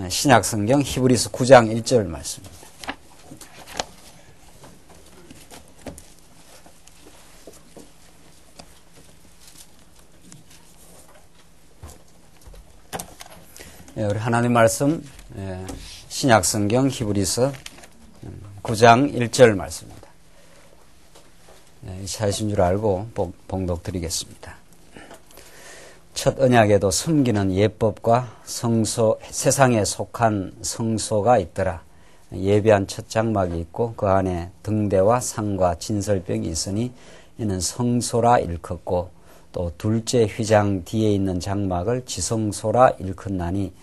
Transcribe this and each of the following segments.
신약성경 히브리서 9장 1절 말씀입니다. 우리 하나님 말씀 신약성경 히브리서 9장 1절 말씀입니다. 찾으신 줄 알고 봉독 드리겠습니다. 첫 언약에도 섬기는 예법과 세상에 속한 성소가 있더라. 예배한 첫 장막이 있고 그 안에 등대와 상과 진설병이 있으니 이는 성소라 일컫고 또 둘째 휘장 뒤에 있는 장막을 지성소라 일컫나니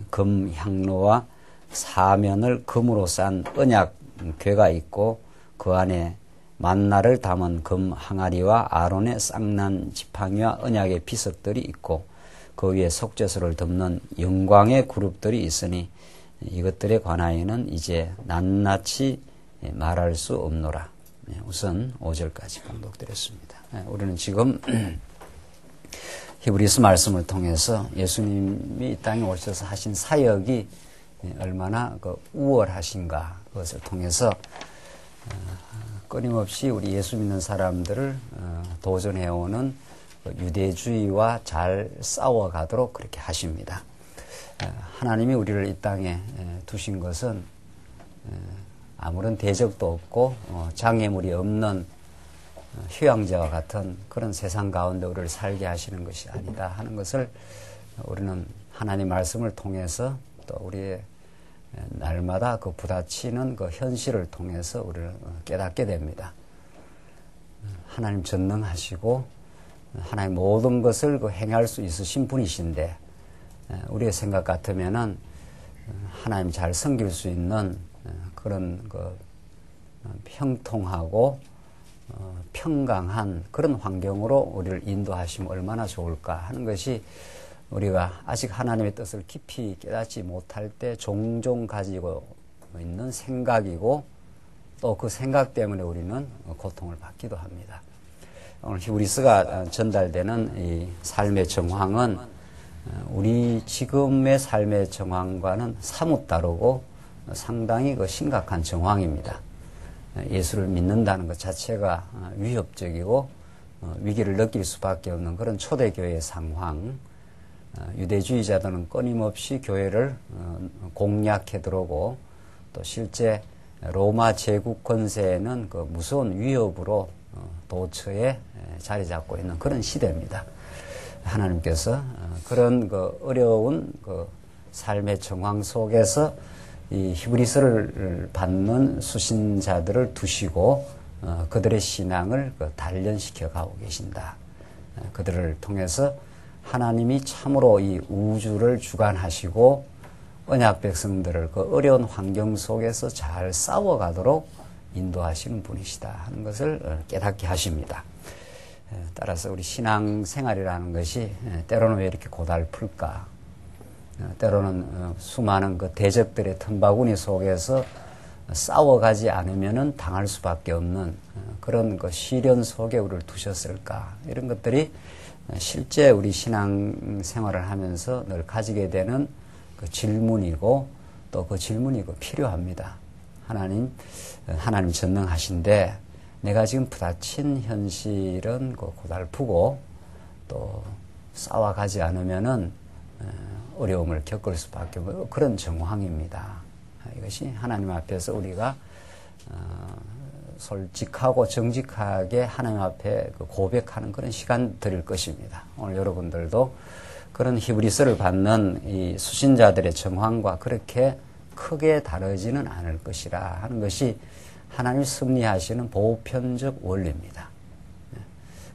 금 향로와 사면을 금으로 싼 언약궤가 있고 그 안에 만나를 담은 금 항아리와 아론의 쌍난 지팡이와 언약의 비석들이 있고 그 위에 속죄소를 덮는 영광의 그룹들이 있으니 이것들에 관하여는 이제 낱낱이 말할 수 없노라. 우선 5절까지 봉독드렸습니다. 우리는 지금 히브리서 말씀을 통해서 예수님이 이 땅에 오셔서 하신 사역이 얼마나 우월하신가 그것을 통해서 끊임없이 우리 예수 믿는 사람들을 도전해오는 유대주의와 잘 싸워가도록 그렇게 하십니다. 하나님이 우리를 이 땅에 두신 것은 아무런 대적도 없고 장애물이 없는 휴양지와 같은 그런 세상 가운데 우리를 살게 하시는 것이 아니다 하는 것을 우리는 하나님 말씀을 통해서 또 우리의 날마다 그 부딪히는 그 현실을 통해서 우리를 깨닫게 됩니다. 하나님 전능하시고 하나님 모든 것을 행할 수 있으신 분이신데 우리의 생각 같으면은 하나님 잘 섬길 수 있는 그런 평통하고 평강한 그런 환경으로 우리를 인도하시면 얼마나 좋을까 하는 것이 우리가 아직 하나님의 뜻을 깊이 깨닫지 못할 때 종종 가지고 있는 생각이고 또 그 생각 때문에 우리는 고통을 받기도 합니다. 오늘 히브리서가 전달되는 이 삶의 정황은 우리 지금의 삶의 정황과는 사뭇 다르고 상당히 심각한 정황입니다. 예수를 믿는다는 것 자체가 위협적이고 위기를 느낄 수밖에 없는 그런 초대교회의 상황, 유대주의자들은 끊임없이 교회를 공략해 들어오고 또 실제 로마 제국 권세에는 그 무서운 위협으로 도처에 자리 잡고 있는 그런 시대입니다. 하나님께서 그런 어려운 삶의 정황 속에서 이 히브리서를 받는 수신자들을 두시고 그들의 신앙을 단련시켜 가고 계신다. 그들을 통해서 하나님이 참으로 이 우주를 주관하시고 언약 백성들을 그 어려운 환경 속에서 잘 싸워가도록 인도하시는 분이시다 하는 것을 깨닫게 하십니다. 따라서 우리 신앙생활이라는 것이 때로는 왜 이렇게 고달플까? 때로는 수많은 그 대적들의 틈바구니 속에서 싸워가지 않으면은 당할 수밖에 없는 그런 시련 속에 우리를 두셨을까? 이런 것들이 실제 우리 신앙생활을 하면서 늘 가지게 되는 그 질문이고 또 그 질문이 필요합니다. 하나님 전능하신데 내가 지금 부딪힌 현실은 고달프고 또 싸워가지 않으면은 어려움을 겪을 수밖에 없는 그런 정황입니다. 이것이 하나님 앞에서 우리가 솔직하고 정직하게 하나님 앞에 고백하는 그런 시간 드릴 것입니다. 오늘 여러분들도 그런 히브리서를 받는 이 수신자들의 정황과 그렇게 크게 다르지는 않을 것이라 하는 것이 하나님이 섭리하시는 보편적 원리입니다.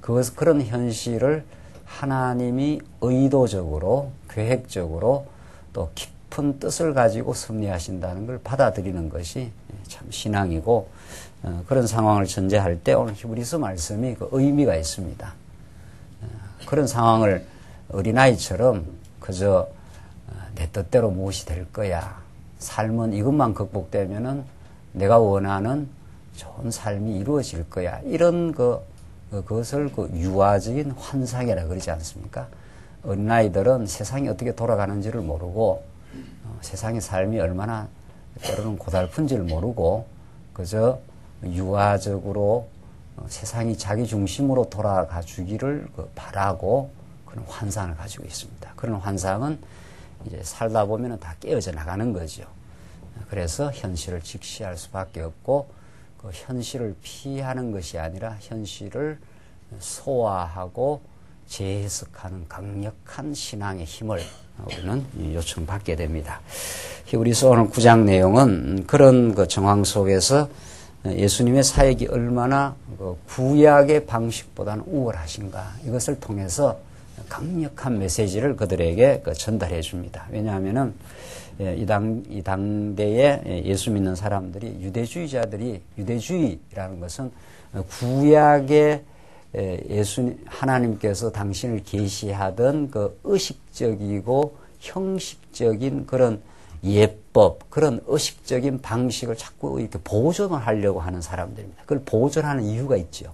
그런 현실을 하나님이 의도적으로 계획적으로 또 깊은 뜻을 가지고 섭리하신다는 걸 받아들이는 것이 참 신앙이고 그런 상황을 전제할 때 오늘 히브리서 말씀이 의미가 있습니다. 그런 상황을 어린아이처럼 그저 내 뜻대로 무엇이 될 거야. 삶은 이것만 극복되면은 내가 원하는 좋은 삶이 이루어질 거야. 이런 그것을 유아적인 환상이라 그러지 않습니까? 어린아이들은 세상이 어떻게 돌아가는지를 모르고 세상의 삶이 얼마나 때로는 고달픈지를 모르고 그저 유아적으로 세상이 자기 중심으로 돌아가 주기를 바라고 그런 환상을 가지고 있습니다. 그런 환상은 이제 살다 보면 다 깨어져 나가는 거죠. 그래서 현실을 직시할 수밖에 없고 그 현실을 피하는 것이 아니라 현실을 소화하고 재해석하는 강력한 신앙의 힘을 우리는 요청받게 됩니다. 히브리서 오늘 9장 내용은 그런 그 정황 속에서 예수님의 사역이 얼마나 그 구약의 방식보다는 우월하신가 이것을 통해서 강력한 메시지를 그들에게 전달해 줍니다. 왜냐하면은 이 당대에 예수 믿는 사람들이 유대주의라는 것은 구약의 하나님께서 당신을 계시하던 그 의식적이고 형식적인 그런 예법, 그런 의식적인 방식을 자꾸 이렇게 보존을 하려고 하는 사람들입니다. 그걸 보존하는 이유가 있죠.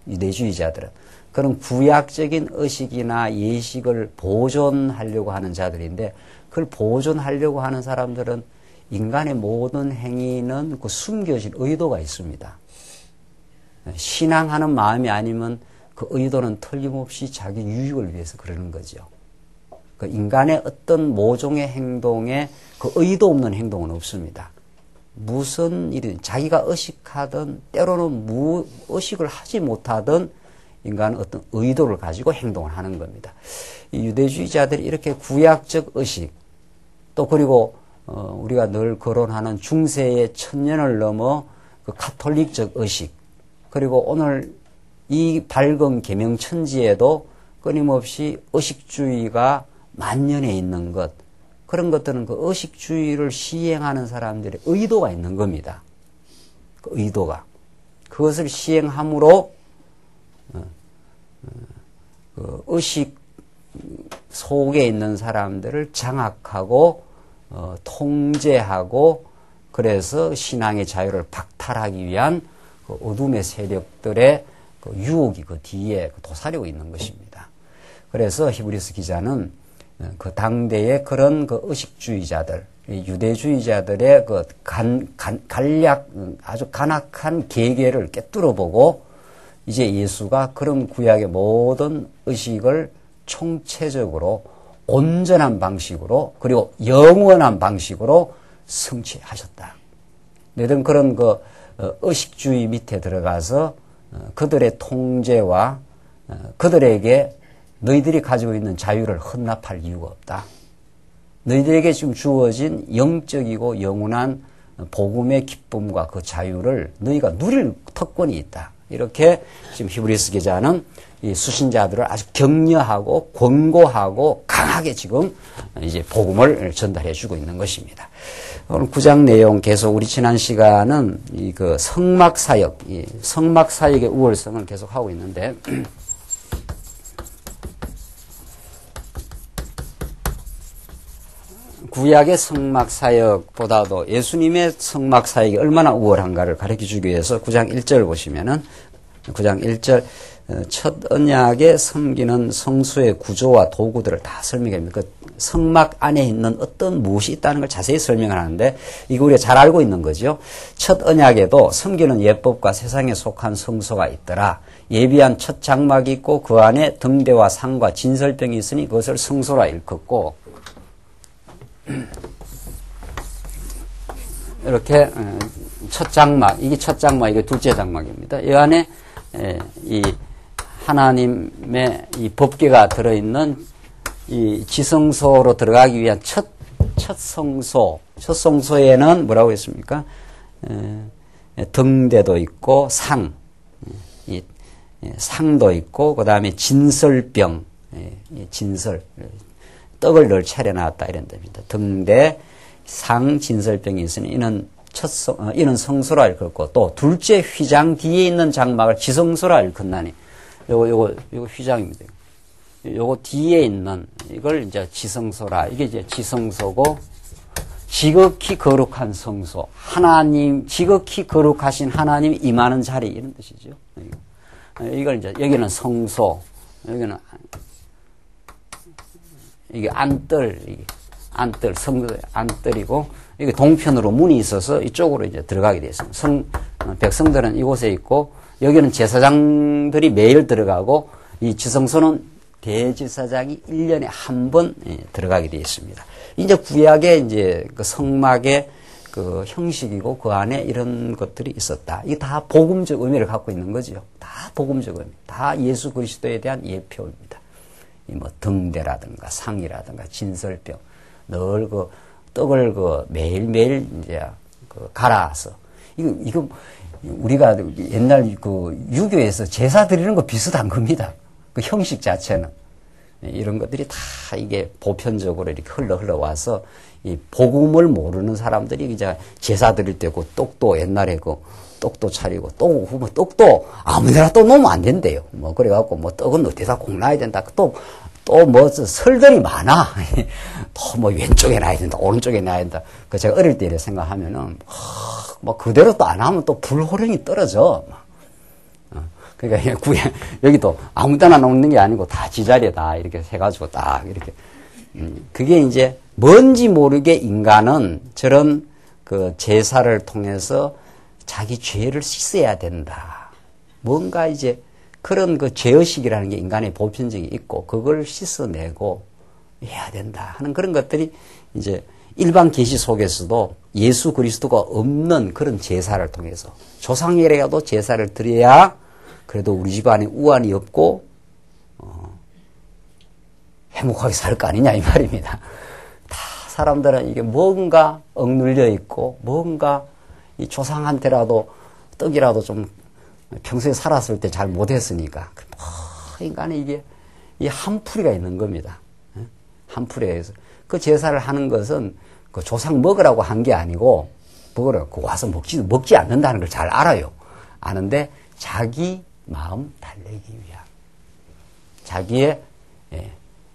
유대주의자들은. 그런 구약적인 의식이나 예식을 보존하려고 하는 자들인데 그걸 보존하려고 하는 사람들은 인간의 모든 행위는 그 숨겨진 의도가 있습니다. 신앙하는 마음이 아니면 그 의도는 틀림없이 자기 유익을 위해서 그러는 거죠. 그 인간의 어떤 모종의 행동에 그 의도 없는 행동은 없습니다. 무슨 일이 자기가 의식하든 때로는 의식을 하지 못하든 인간은 어떤 의도를 가지고 행동을 하는 겁니다. 이 유대주의자들이 이렇게 구약적 의식 또 그리고 우리가 늘 거론하는 중세의 1000년을 넘어 그 가톨릭적 의식 그리고 오늘 이 밝은 계명천지에도 끊임없이 의식주의가 만연해 있는 것 그런 것들은 그 의식주의를 시행하는 사람들의 의도가 있는 겁니다. 그 의도가 그것을 시행함으로 그 의식 속에 있는 사람들을 장악하고 통제하고 그래서 신앙의 자유를 박탈하기 위한 그 어둠의 세력들의 그 유혹이 그 뒤에 도사리고 있는 것입니다. 그래서 히브리서 기자는 그 당대의 그런 그 의식주의자들, 유대주의자들의 그 간략 아주 간악한 계계를 꿰뚫어 보고 이제 예수가 그런 구약의 모든 의식을 총체적으로 온전한 방식으로 그리고 영원한 방식으로 성취하셨다. 너희들은 그런 그 의식주의 밑에 들어가서 그들의 통제와 그들에게 너희들이 가지고 있는 자유를 헌납할 이유가 없다. 너희들에게 지금 주어진 영적이고 영원한 복음의 기쁨과 그 자유를 너희가 누릴 특권이 있다. 이렇게 지금 히브리서 기자는 이 수신자들을 아주 격려하고 권고하고 강하게 지금 이제 복음을 전달해 주고 있는 것입니다. 오늘 9장 내용 계속 우리 지난 시간은 이 그 성막 사역, 이 성막 사역의 우월성을 계속 하고 있는데 구약의 성막 사역보다도 예수님의 성막 사역이 얼마나 우월한가를 가르쳐 주기 위해서 9장 1절 보시면은 9장 1절 첫 언약에 섬기는 성소의 구조와 도구들을 다 설명합니다. 그 성막 안에 있는 어떤 무엇이 있다는 걸 자세히 설명을 하는데 이거 우리가 잘 알고 있는 거죠. 첫 언약에도 섬기는 예법과 세상에 속한 성소가 있더라. 예비한 첫 장막이 있고 그 안에 등대와 상과 진설병이 있으니 그것을 성소라 일컫고 이렇게 첫 장막, 이게 첫 장막, 이게 둘째 장막입니다. 이 안에 이 하나님의 이 법궤가 들어있는 이 지성소로 들어가기 위한 첫 성소, 첫 성소에는 뭐라고 했습니까? 등대도 있고 상도 있고 그 다음에 진설병, 진설 떡을 늘 차려놨다 이런 뜻입니다. 등대, 상, 진설병이 있으니 이는 성소라 일컫고 또 둘째 휘장 뒤에 있는 장막을 지성소라 일컫나니 요거 휘장입니다. 요거 뒤에 있는 이걸 이제 지성소라 이게 이제 지성소고 지극히 거룩한 성소 하나님 지극히 거룩하신 하나님이 임하는 자리 이런 뜻이죠. 이걸 이제 여기는 성소 여기는 이게 안뜰 안뜰이고, 이게 동편으로 문이 있어서 이쪽으로 이제 들어가게 되어 있습니다. 백성들은 이곳에 있고, 여기는 제사장들이 매일 들어가고, 이 지성소는 대제사장이 1년에 한 번 들어가게 되어 있습니다. 이제 구약의 이제 그 성막의 그 형식이고 그 안에 이런 것들이 있었다. 이게 다 복음적 의미를 갖고 있는 거죠. 다 복음적 의미. 다 예수 그리스도에 대한 예표입니다. 이 뭐 등대라든가 상이라든가 진설병, 늘 그 떡을 그 매일매일 이제 그 갈아서 이거 우리가 옛날 그 유교에서 제사 드리는 거 비슷한 겁니다. 그 형식 자체는. 이런 것들이 다 이게 보편적으로 이렇게 흘러와서 이 복음을 모르는 사람들이 이제 제사 드릴 때고 떡도 옛날에 그 떡도 차리고 떡도 아무데나 또 놓으면 안 된대요. 뭐 그래갖고 뭐 떡은 어디다 꼭 놔야 된다. 또 뭐 설들이 많아. 또 뭐 왼쪽에 놔야 된다, 오른쪽에 놔야 된다. 그 제가 어릴 때 이래 생각하면은 뭐 그대로 또 안 하면 또 불호령이 떨어져. 그러니까 여기도 아무 데나 놓는 게 아니고 다 지자리에다 이렇게 해가지고 딱 이렇게. 그게 이제 뭔지 모르게 인간은 저런 그 제사를 통해서 자기 죄를 씻어야 된다. 뭔가 이제 그런 그 죄의식이라는 게 인간의 보편적이 있고 그걸 씻어내고 해야 된다 하는 그런 것들이 이제 일반 계시 속에서도 예수 그리스도가 없는 그런 제사를 통해서 조상이라도 제사를 드려야 그래도 우리 집안에 우환이 없고 행복하게 살 거 아니냐 이 말입니다. 다 사람들은 이게 뭔가 억눌려 있고 뭔가 이 조상한테라도 떡이라도 좀 평소에 살았을 때 잘 못했으니까 인간에 이게 이 한풀이가 있는 겁니다. 한풀이에 의해서 그 제사를 하는 것은 그 조상 먹으라고 한 게 아니고 먹으라고 와서 먹지 않는다는 걸 잘 알아요. 아는데 자기 마음 달래기 위한 자기의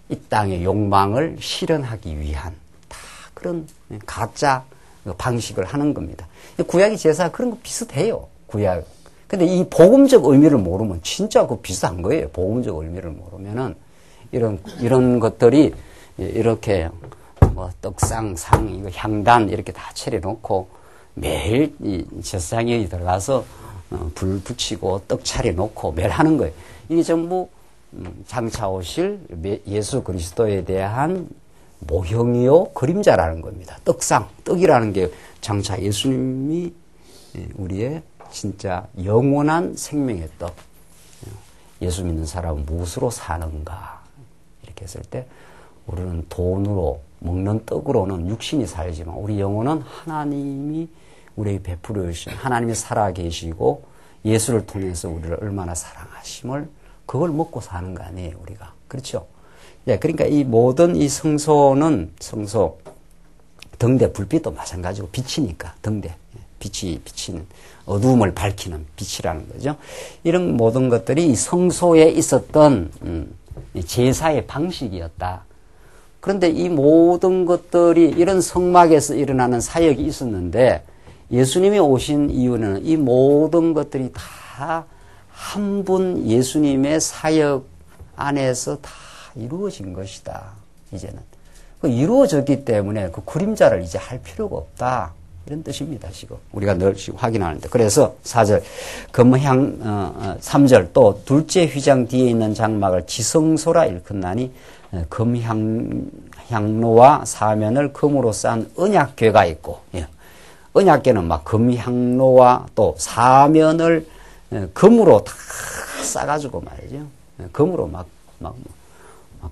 이 땅의 욕망을 실현하기 위한 다 그런 가짜 방식을 하는 겁니다. 구약의 제사 그런 거 비슷해요. 구약. 근데 이 복음적 의미를 모르면 진짜 그 비슷한 거예요. 복음적 의미를 모르면은 이런 것들이 이렇게 뭐 떡상, 상, 이거 향단 이렇게 다 차려놓고 매일 이 제사장이 들어가서 불 붙이고 떡 차려놓고 매일 하는 거예요. 이게 전부 장차 오실 예수 그리스도에 대한 모형이요 그림자라는 겁니다. 떡상, 떡이라는 게 장차 예수님이 우리의 진짜 영원한 생명의 떡. 예수 믿는 사람은 무엇으로 사는가? 이렇게 했을 때 우리는 돈으로 먹는 떡으로는 육신이 살지만 우리 영혼은 하나님이 우리에게 베풀어 주신 하나님이 살아계시고 예수를 통해서 우리를 얼마나 사랑하심을 그걸 먹고 사는 거 아니에요, 우리가. 그렇죠? 예, 그러니까 이 모든 이 성소는 성소, 등대 불빛도 마찬가지고 빛이니까, 등대. 빛이 비치는, 어두움을 밝히는 빛이라는 거죠. 이런 모든 것들이 이 성소에 있었던 제사의 방식이었다. 그런데 이 모든 것들이 이런 성막에서 일어나는 사역이 있었는데 예수님이 오신 이유는 이 모든 것들이 다 한 분 예수님의 사역 안에서 다 이루어진 것이다. 이제는. 이루어졌기 때문에 그 그림자를 이제 할 필요가 없다. 이런 뜻입니다, 지금. 우리가 늘 지금 확인하는데. 그래서 4절, 3절, 또 둘째 휘장 뒤에 있는 장막을 지성소라 일컫나니 금향로와 사면을 금으로 싼 언약궤가 있고, 예. 언약궤는 막 금향로와 또 사면을 금으로 다 싸가지고 말이죠. 금으로 막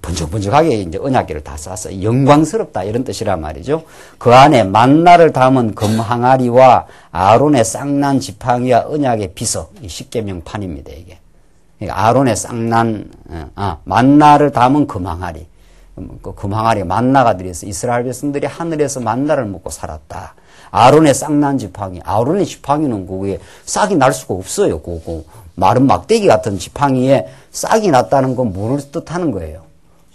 번쩍번쩍하게 이제 언약궤를 다 쌌어. 영광스럽다 이런 뜻이란 말이죠. 그 안에 만나를 담은 금항아리와 아론의 쌍난 지팡이와 언약의 비석, 이 십계명판입니다 이게. 아론의 쌍난, 만나를 담은 금항아리. 그 금항아리가 만나가 들어서 이스라엘 백성들이 하늘에서 만나를 먹고 살았다. 아론의 쌍난 지팡이. 아론의 지팡이는 그게 싹이 날 수가 없어요. 그 마른 막대기 같은 지팡이에 싹이 났다는 건 뭐를 뜻하는 거예요?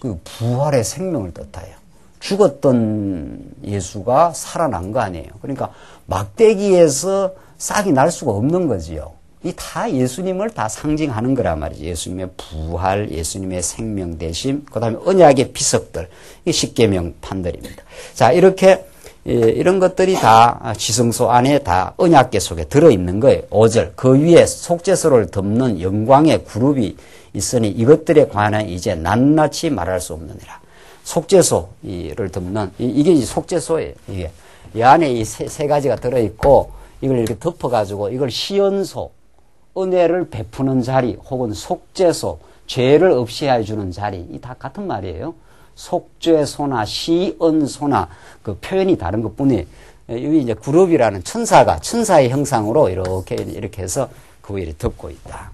그 부활의 생명을 뜻해요. 죽었던 예수가 살아난 거 아니에요. 그러니까 막대기에서 싹이 날 수가 없는 거지요. 이 다 예수님을 다 상징하는 거란 말이죠. 예수님의 부활, 예수님의 생명 대심, 그 다음에 언약의 비석들, 이 십계명 판들입니다. 자, 이렇게 이런 것들이 다 지성소 안에 다 언약계 속에 들어있는 거예요. 5절. 그 위에 속죄소를 덮는 영광의 그룹이 있으니 이것들에 관해 이제 낱낱이 말할 수 없느니라. 속죄소를 덮는, 이게 속죄소예요. 이게. 이 안에 이 세 가지가 들어있고 이걸 이렇게 덮어가지고 이걸 시연소, 은혜를 베푸는 자리 혹은 속죄소, 죄를 없이 해주는 자리, 이 다 같은 말이에요. 속죄소나 시언소나 그 표현이 다른 것 뿐이에요. 여기 이제 그룹이라는 천사의 형상으로 이렇게 해서 그 위에 덮고 있다.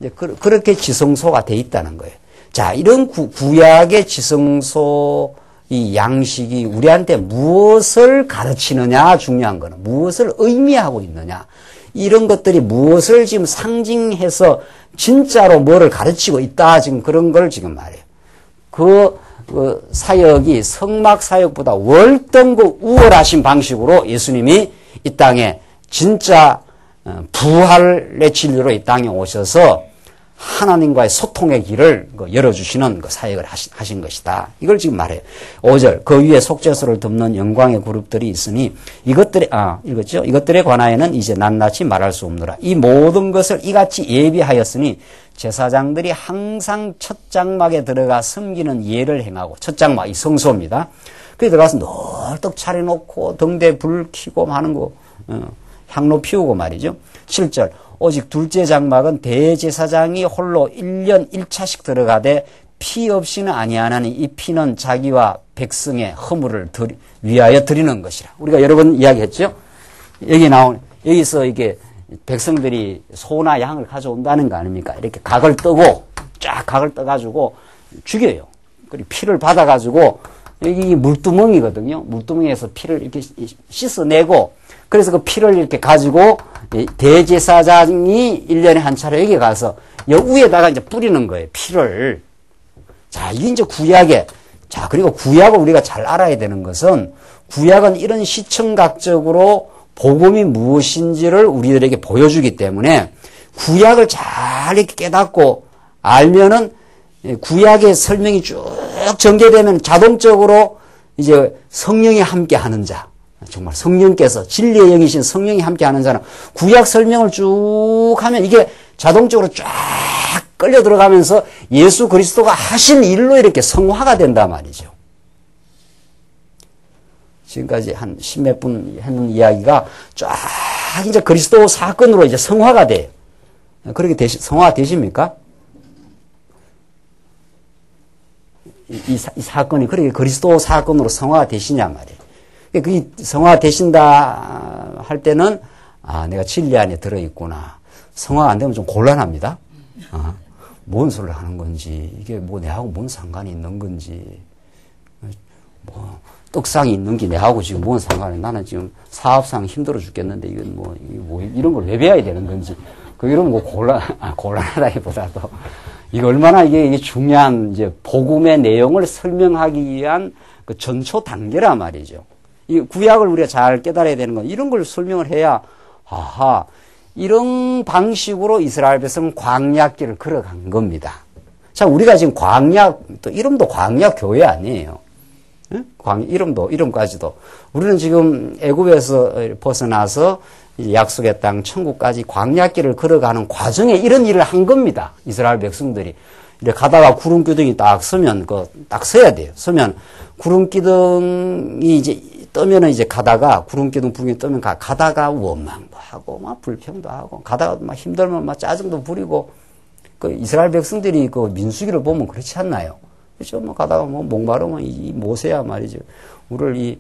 이제 그렇게 지성소가 돼 있다는 거예요. 자, 이런 구약의 지성소 이 양식이 우리한테 무엇을 가르치느냐 중요한 거는 무엇을 의미하고 있느냐. 이런 것들이 무엇을 지금 상징해서 진짜로 뭐를 가르치고 있다. 지금 그런 걸 지금 말해요. 그 사역이 성막 사역보다 월등히 우월하신 방식으로 예수님이 이 땅에 진짜 부활의 진리로 이 땅에 오셔서 하나님과의 소통의 길을 열어주시는 그 사역을 하신 것이다. 이걸 지금 말해요. 5절. 그 위에 속죄소를 덮는 영광의 그룹들이 있으니 읽었죠? 이것들에 관하여는 이제 낱낱이 말할 수 없노라. 이 모든 것을 이같이 예비하였으니 제사장들이 항상 첫 장막에 들어가 섬기는 예를 행하고, 첫 장막, 이 성소입니다. 그에 들어가서 널떡 차려놓고 등대 불 켜고 하는 거, 향로 피우고 말이죠. 7절. 오직 둘째 장막은 대제사장이 홀로 1년 1차씩 들어가되 피 없이는 아니하나니 이 피는 자기와 백성의 허물을 위하여 드리는 것이라. 우리가 여러 번 이야기했죠. 여기서 이게 백성들이 소나 양을 가져온다는 거 아닙니까? 이렇게 각을 떠고 쫙 각을 떠가지고 죽여요. 그리고 피를 받아가지고 여기 물두멍이거든요. 물두멍에서 피를 이렇게 씻어내고 그래서 그 피를 이렇게 가지고 대제사장이 1년에 한 차례 여기 가서 여기 위에다가 이제 뿌리는 거예요. 피를. 자, 이게 이제 구약에. 자, 그리고 구약을 우리가 잘 알아야 되는 것은 구약은 이런 시청각적으로 복음이 무엇인지를 우리들에게 보여주기 때문에 구약을 잘 이렇게 깨닫고 알면은 구약의 설명이 쭉 전개되면 자동적으로 이제 성령이 함께 하는 자. 정말 성령께서 진리의 영이신 성령이 함께 하는 자는 구약 설명을 쭉 하면 이게 자동적으로 쫙 끌려 들어가면서 예수 그리스도가 하신 일로 이렇게 성화가 된단 말이죠. 지금까지 한 십몇 분 했는 이야기가 쫙 이제 그리스도 사건으로 이제 성화가 돼요. 그렇게 성화가 되십니까? 이 사건이 그렇게 그리스도 사건으로 성화가 되시냐 말이에요. 그 성화 되신다 할 때는 내가 진리 안에 들어있구나. 성화 안 되면 좀 곤란합니다. 뭔 소리를 하는 건지 이게 뭐 내하고 뭔 상관이 있는 건지 뭐 떡상이 있는 게 내하고 지금 뭔 상관이 나는 지금 사업상 힘들어 죽겠는데 이건 뭐 이런 걸 왜 배워야 되는 건지 이런 뭐 곤란하다기보다도 이게 얼마나 이게 중요한 이제 복음의 내용을 설명하기 위한 그 전초 단계란 말이죠. 이 구약을 우리가 잘 깨달아야 되는 건 이런 걸 설명을 해야 이런 방식으로 이스라엘 백성은 광야길을 걸어간 겁니다. 자, 우리가 지금 또 이름도 광야 교회 아니에요. 응? 이름까지도. 우리는 지금 애굽에서 벗어나서 약속의 땅 천국까지 광야길을 걸어가는 과정에 이런 일을 한 겁니다. 이스라엘 백성들이. 이렇게 가다가 구름기둥이 딱 서면 딱 서야 돼요. 서면 구름기둥이 이제 뜨면은 이제 가다가 구름기둥 부근에 뜨면 가다가 원망도 하고 막 불평도 하고 가다가 막 힘들면 막 짜증도 부리고 그 이스라엘 백성들이 그 민수기를 보면 그렇지 않나요? 그렇죠? 뭐 가다가 뭐 목마르면 이 모세야 말이죠. 우리를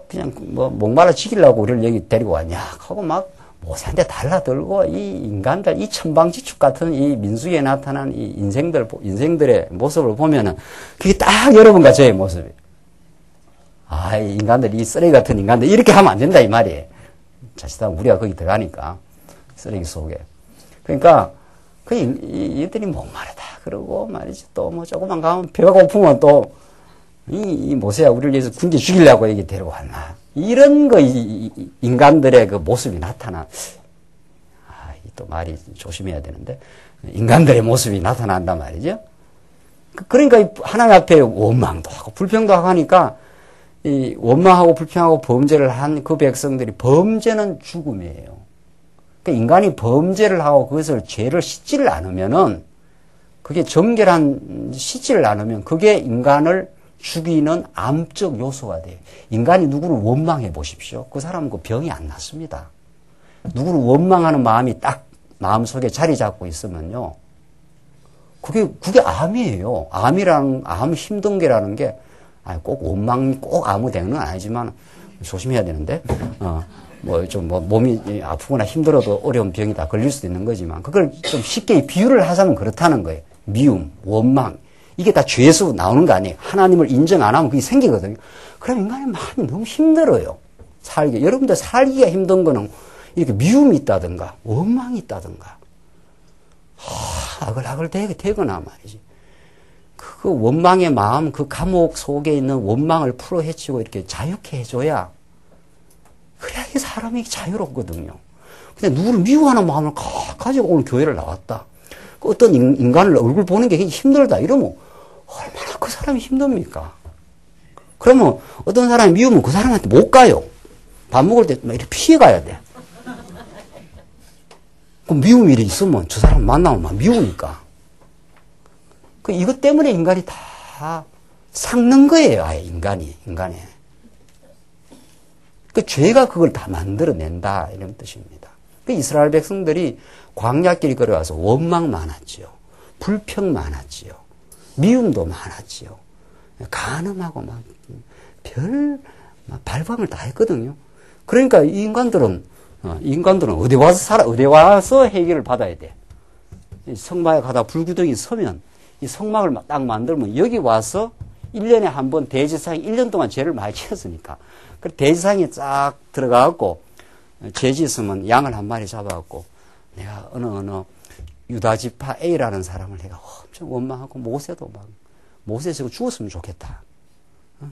그냥 목마라 죽이려고 우리를 여기 데리고 왔냐 하고 막 모세한테 달라들고 이 인간들 이 천방지축 같은 이 민수기에 나타난 이 인생들의 모습을 보면은 그게 딱 여러분과 저의 모습이에요. 이 인간들, 이 쓰레기 같은 인간들, 이렇게 하면 안 된다, 이 말이에요. 자칫하면 우리가 거기 들어가니까, 쓰레기 속에. 그러니까, 이들이 목마르다. 그러고 말이지, 또 뭐 조금만 가면 배가 고프면 또, 이 모세야, 우리를 위해서 군대 죽이려고 여기 데려왔나. 이런 인간들의 그 모습이 나타나. 또 말이 조심해야 되는데, 인간들의 모습이 나타난단 말이죠. 그러니까 하나님 앞에 원망도 하고 불평도 하고 하니까 이 원망하고 불평하고 범죄를 한 그 백성들이 범죄는 죽음이에요. 그러니까 인간이 범죄를 하고 그것을 죄를 씻지를 않으면은 그게 정결한 씻지를 않으면 그게 인간을 죽이는 암적 요소가 돼요. 인간이 누구를 원망해 보십시오. 그 사람은 그 병이 안 낫습니다. 누구를 원망하는 마음이 딱 마음속에 자리 잡고 있으면요. 그게 암이에요. 암 힘든 게라는 게, 꼭 원망이 꼭 아무 대응은 아니지만, 조심해야 되는데, 몸이 아프거나 힘들어도 어려운 병이다. 걸릴 수도 있는 거지만, 그걸 좀 쉽게 비유를 하자면 그렇다는 거예요. 미움, 원망. 이게 다 죄에서 나오는 거 아니에요. 하나님을 인정 안 하면 그게 생기거든요. 그럼 인간의 마음이 너무 힘들어요. 여러분들 살기가 힘든 거는 이렇게 미움이 있다든가, 원망이 있다든가, 아글아글 되거나 말이지. 그 원망의 마음, 그 감옥 속에 있는 원망을 풀어 헤치고 이렇게 자유케 해줘야, 그래야 이 사람이 자유롭거든요. 근데 누구를 미워하는 마음을 가지고 오늘 교회를 나왔다. 어떤 인간을 얼굴 보는 게 힘들다. 이러면 얼마나 그 사람이 힘듭니까? 그러면 어떤 사람이 미우면 그 사람한테 못 가요. 밥 먹을 때 막 이렇게 피해 가야 돼. 그럼 미움 일이 있으면 저 사람 만나면 막 미우니까. 이것 때문에 인간이 다 삭는 거예요. 아예 인간이. 죄가 그걸 다 만들어낸다. 이런 뜻입니다. 이스라엘 백성들이 광야길 걸어와서 원망 많았지요. 불평 많았지요. 미움도 많았지요. 간음하고 발광을 다 했거든요. 그러니까 이 인간들은 어디 와서 해결을 받아야 돼. 성막에 가다 불구덩이 서면, 이 성막을 딱 만들면 여기 와서 1년에 한 번 대제사장이 1년 동안 죄를 많이 지었으니까. 그 대제사장이 쫙 들어가갖고, 죄 지었으면 양을 한 마리 잡아갖고, 내가 어느 유다지파 A라는 사람을 내가 엄청 원망하고, 모세 저거 죽었으면 좋겠다.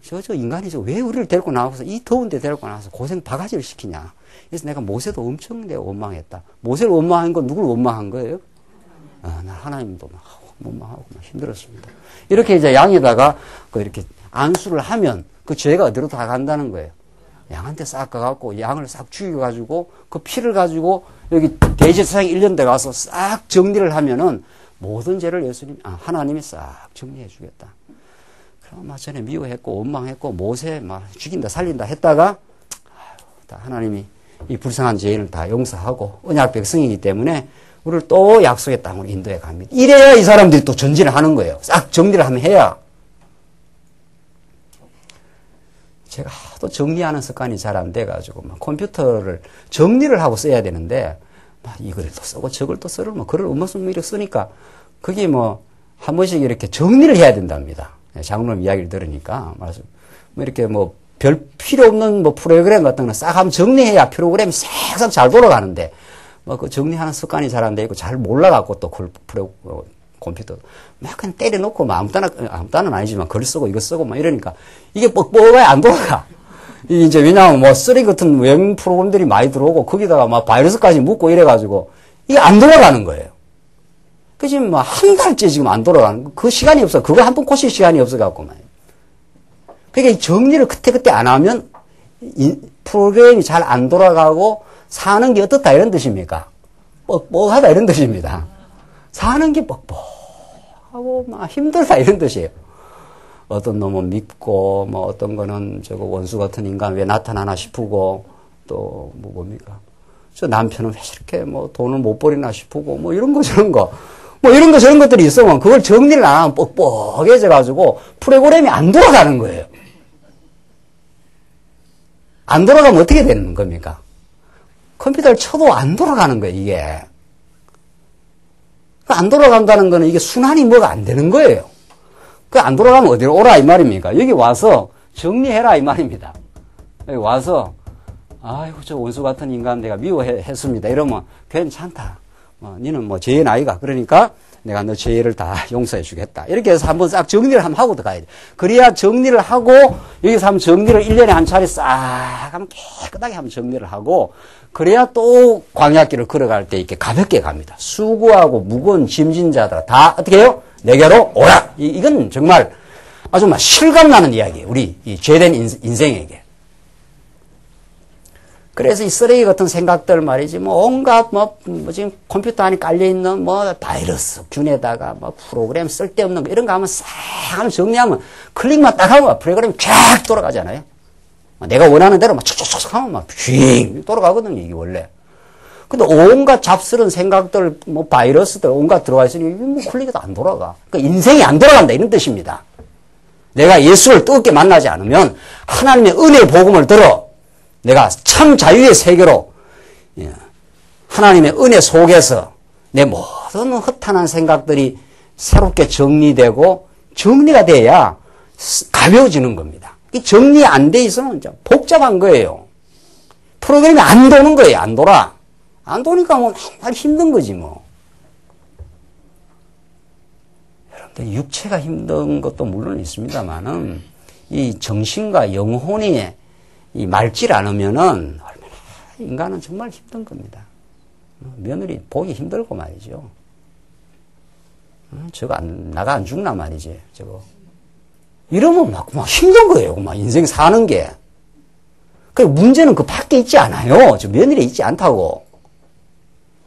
저 인간이 왜 우리를 데리고 나와서 이 더운 데 데리고 나와서 고생 바가지를 시키냐. 그래서 내가 모세도 엄청 내가 원망했다. 모세를 원망한 건 누굴 원망한 거예요? 난 하나님도 원망하고 힘들었습니다. 이렇게 이제 양에다가 이렇게 안수를 하면 그 죄가 어디로 다 간다는 거예요. 양한테 싹 가갖고 양을 싹 죽여가지고 그 피를 가지고 여기 대제사장이 1년 돼 가서 싹 정리를 하면은 모든 죄를 하나님이 싹 정리해 주겠다. 그럼 전에 미워했고 원망했고 모세 죽인다 살린다 했다가 하나님이 이 불쌍한 죄인을 다 용서하고 언약 백성이기 때문에 우리를 또 약속의 땅으로 인도해 갑니다. 이래야 이 사람들이 또 전진을 하는 거예요. 싹 정리를 하면 해야. 제가 하도 정리하는 습관이 잘 안 돼가지고 컴퓨터를 정리를 하고 써야 되는데 이걸 또 쓰고 저걸 또 쓰고 글을 음모스미를 쓰니까 그게 한 번씩 이렇게 정리를 해야 된답니다. 장로님 이야기를 들으니까 이렇게 별 필요 없는 프로그램 같은 거 싹 한번 정리해야 프로그램이 싹싹 잘 돌아가는데 그 정리하는 습관이 잘 안 돼 있고 잘 몰라갖고 또 컴퓨터 막 그냥 때려놓고 아무 따는 아니지만 글 쓰고 이거 쓰고 이러니까 이게 뻑뻑하게 안 돌아가. 이제 왜냐하면 쓰레기 같은 외형 프로그램들이 많이 들어오고 거기다가 바이러스까지 묻고 이래가지고 이게 안 돌아가는 거예요. 그 지금 한 달째 지금 안 돌아가는 그 시간이 없어. 그거 한 번 고칠 시간이 없어갖고 그러니까 정리를 그때 안 하면 이 프로그램이 잘 안 돌아가고 사는 게 어떻다 이런 뜻입니까? 뻑뻑하다 이런 뜻입니다. 사는 게 뻑뻑하고 힘들다 이런 뜻이에요. 어떤 놈은 밉고 어떤 거는 저거 원수 같은 인간 왜 나타나나 싶고 또 뭡니까? 저 남편은 왜 이렇게 돈을 못 버리나 싶고 이런 거 저런 거 이런 거 저런 것들이 있으면 그걸 정리를 안 하면 뻑뻑해져 가지고 프로그램이 안 돌아가는 거예요. 안 돌아가면 어떻게 되는 겁니까? 컴퓨터를 쳐도 안 돌아가는 거예요, 이게. 안 돌아간다는 거는 이게 순환이 뭐가 안 되는 거예요. 안 돌아가면 어디로 오라 이 말입니까? 여기 와서 정리해라 이 말입니다. 여기 와서 아이고 저 원수 같은 인간 내가 미워했습니다. 이러면 괜찮다. 니는 죄인 아이가. 그러니까 내가 너 죄를 다 용서해 주겠다. 이렇게 해서 한번 싹 정리를 한번 하고 들어가야 돼. 그래야 정리를 하고, 여기서 한번 정리를 1년에 한 차례 싹 한번 깨끗하게 한번 정리를 하고, 그래야 또 광야길을 걸어갈 때 이렇게 가볍게 갑니다. 수고하고 무거운 짐진 자들 다 어떻게 해요? 내게로 오라. 이건 정말 아주 막 실감나는 이야기예요. 우리 이 죄된 인생에게. 그래서 이 쓰레기 같은 생각들 말이지, 온갖, 지금 컴퓨터 안에 깔려있는, 바이러스, 균에다가, 프로그램 쓸데없는 거, 이런 거 하면 싹 하면 정리하면, 클릭만 딱 하면 프로그램이 쫙 돌아가잖아요. 내가 원하는 대로 촉촉촉 하면 휙 돌아가거든요, 이게 원래. 근데 온갖 잡스러운 생각들, 바이러스들, 온갖 들어가 있으니, 클릭이 안 돌아가. 그러니까 인생이 안 돌아간다, 이런 뜻입니다. 내가 예수를 뜨겁게 만나지 않으면, 하나님의 은혜의 복음을 들어, 내가 참 자유의 세계로 하나님의 은혜 속에서 내 모든 허탄한 생각들이 새롭게 정리되고 정리가 돼야 가벼워지는 겁니다. 정리 안 돼 있으면 복잡한 거예요. 프로그램이 안 도는 거예요. 안 돌아. 안 도니까 정말 힘든 거지 뭐. 여러분들 육체가 힘든 것도 물론 있습니다만은 이 정신과 영혼이 이 맑질 않으면은 얼마나 인간은 정말 힘든 겁니다. 며느리 보기 힘들고 말이죠. 저거 나가 안 죽나 말이지, 저거. 이러면 막 힘든 거예요, 막 인생 사는 게. 그 문제는 그 밖에 있지 않아요. 저 며느리에 있지 않다고.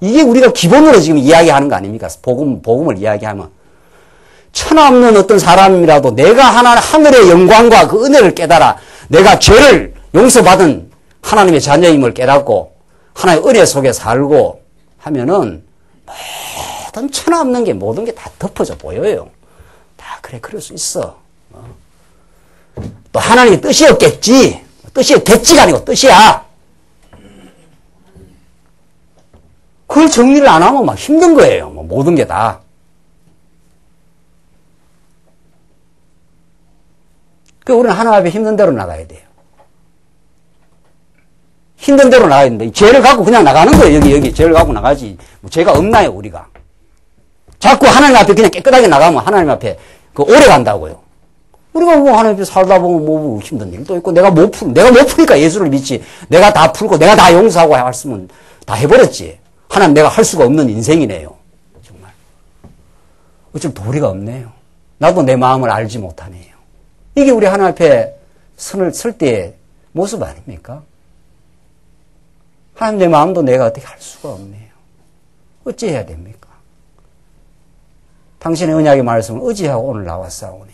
이게 우리가 기본으로 지금 이야기하는 거 아닙니까? 복음을 이야기하면. 천하 없는 어떤 사람이라도 내가 하늘의 영광과 그 은혜를 깨달아 내가 죄를 용서받은 하나님의 자녀임을 깨닫고 하나님의 은혜 속에 살고 하면은 모든 천하 없는 게 모든 게 다 덮어져 보여요. 다 그래 그럴 수 있어. 또 하나님의 뜻이었겠지. 뜻이었겠지가 아니고 뜻이야. 그걸 정리를 안 하면 막 힘든 거예요. 모든 게 다. 그러니까 우리는 하나님 앞에 힘든 대로 나가야 돼요. 힘든 대로 나가야 되는데 죄를 갖고 그냥 나가는 거예요. 여기 죄를 갖고 나가지. 죄가 없나요 우리가. 자꾸 하나님 앞에 그냥 깨끗하게 나가면 하나님 앞에 오래 간다고요. 우리가 하나님 앞에 살다 보면 힘든 일도 있고 내가 못 푸니까 예수를 믿지. 내가 다 풀고 내가 다 용서하고 했으면 다 해버렸지. 하나님 내가 할 수가 없는 인생이네요. 정말. 어쩜 도리가 없네요. 나도 내 마음을 알지 못하네요. 이게 우리 하나님 앞에 선을 쓸 때의 모습 아닙니까? 하나님 내 마음도 내가 어떻게 할 수가 없네요. 어찌해야 됩니까? 당신의 언약의 말씀을 의지하고 오늘 나왔사오니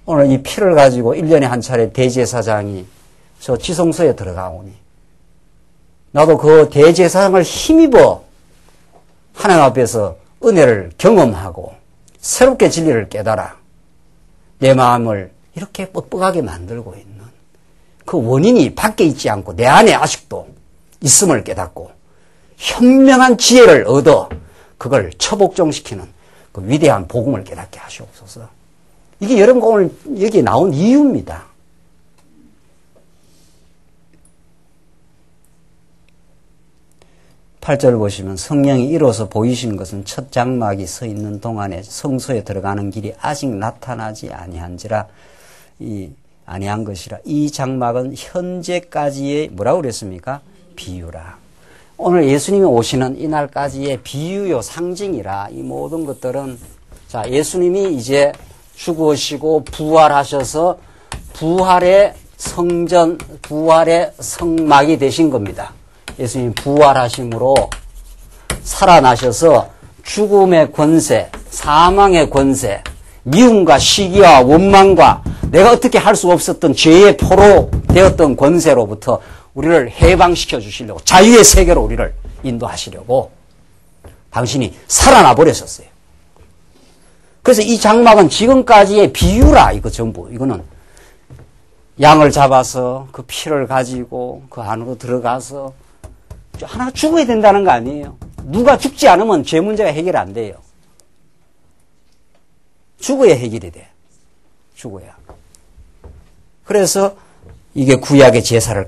오늘 이 피를 가지고 1년에 한 차례 대제사장이 저 지성소에 들어가오니 나도 그 대제사장을 힘입어 하나님 앞에서 은혜를 경험하고 새롭게 진리를 깨달아 내 마음을 이렇게 뻑뻑하게 만들고 있는 그 원인이 밖에 있지 않고 내 안에 아직도 있음을 깨닫고 현명한 지혜를 얻어 그걸 처복종시키는 그 위대한 복음을 깨닫게 하시옵소서. 이게 여러분과 오늘 여기 나온 이유입니다. (8절) 보시면 성령이 이로써 보이신 것은 첫 장막이 서 있는 동안에 성소에 들어가는 길이 아직 나타나지 아니한지라 아니한 것이라. 이 장막은 현재까지의 뭐라고 그랬습니까? 비유라. 오늘 예수님이 오시는 이날까지의 비유요 상징이라. 이 모든 것들은 자 예수님이 이제 죽으시고 부활하셔서 부활의 성전, 부활의 성막이 되신 겁니다. 예수님이 부활하심으로 살아나셔서 죽음의 권세, 사망의 권세, 미움과 시기와 원망과 내가 어떻게 할 수 없었던 죄의 포로 되었던 권세로부터 우리를 해방시켜 주시려고 자유의 세계로 우리를 인도하시려고 당신이 살아나 버렸었어요. 그래서 이 장막은 지금까지의 비유라. 이거 전부 이거는 양을 잡아서 그 피를 가지고 그 안으로 들어가서 하나 죽어야 된다는 거 아니에요. 누가 죽지 않으면 죄 문제가 해결 안 돼요. 죽어야 해결이 돼. 죽어야. 그래서 이게 구약의 제사를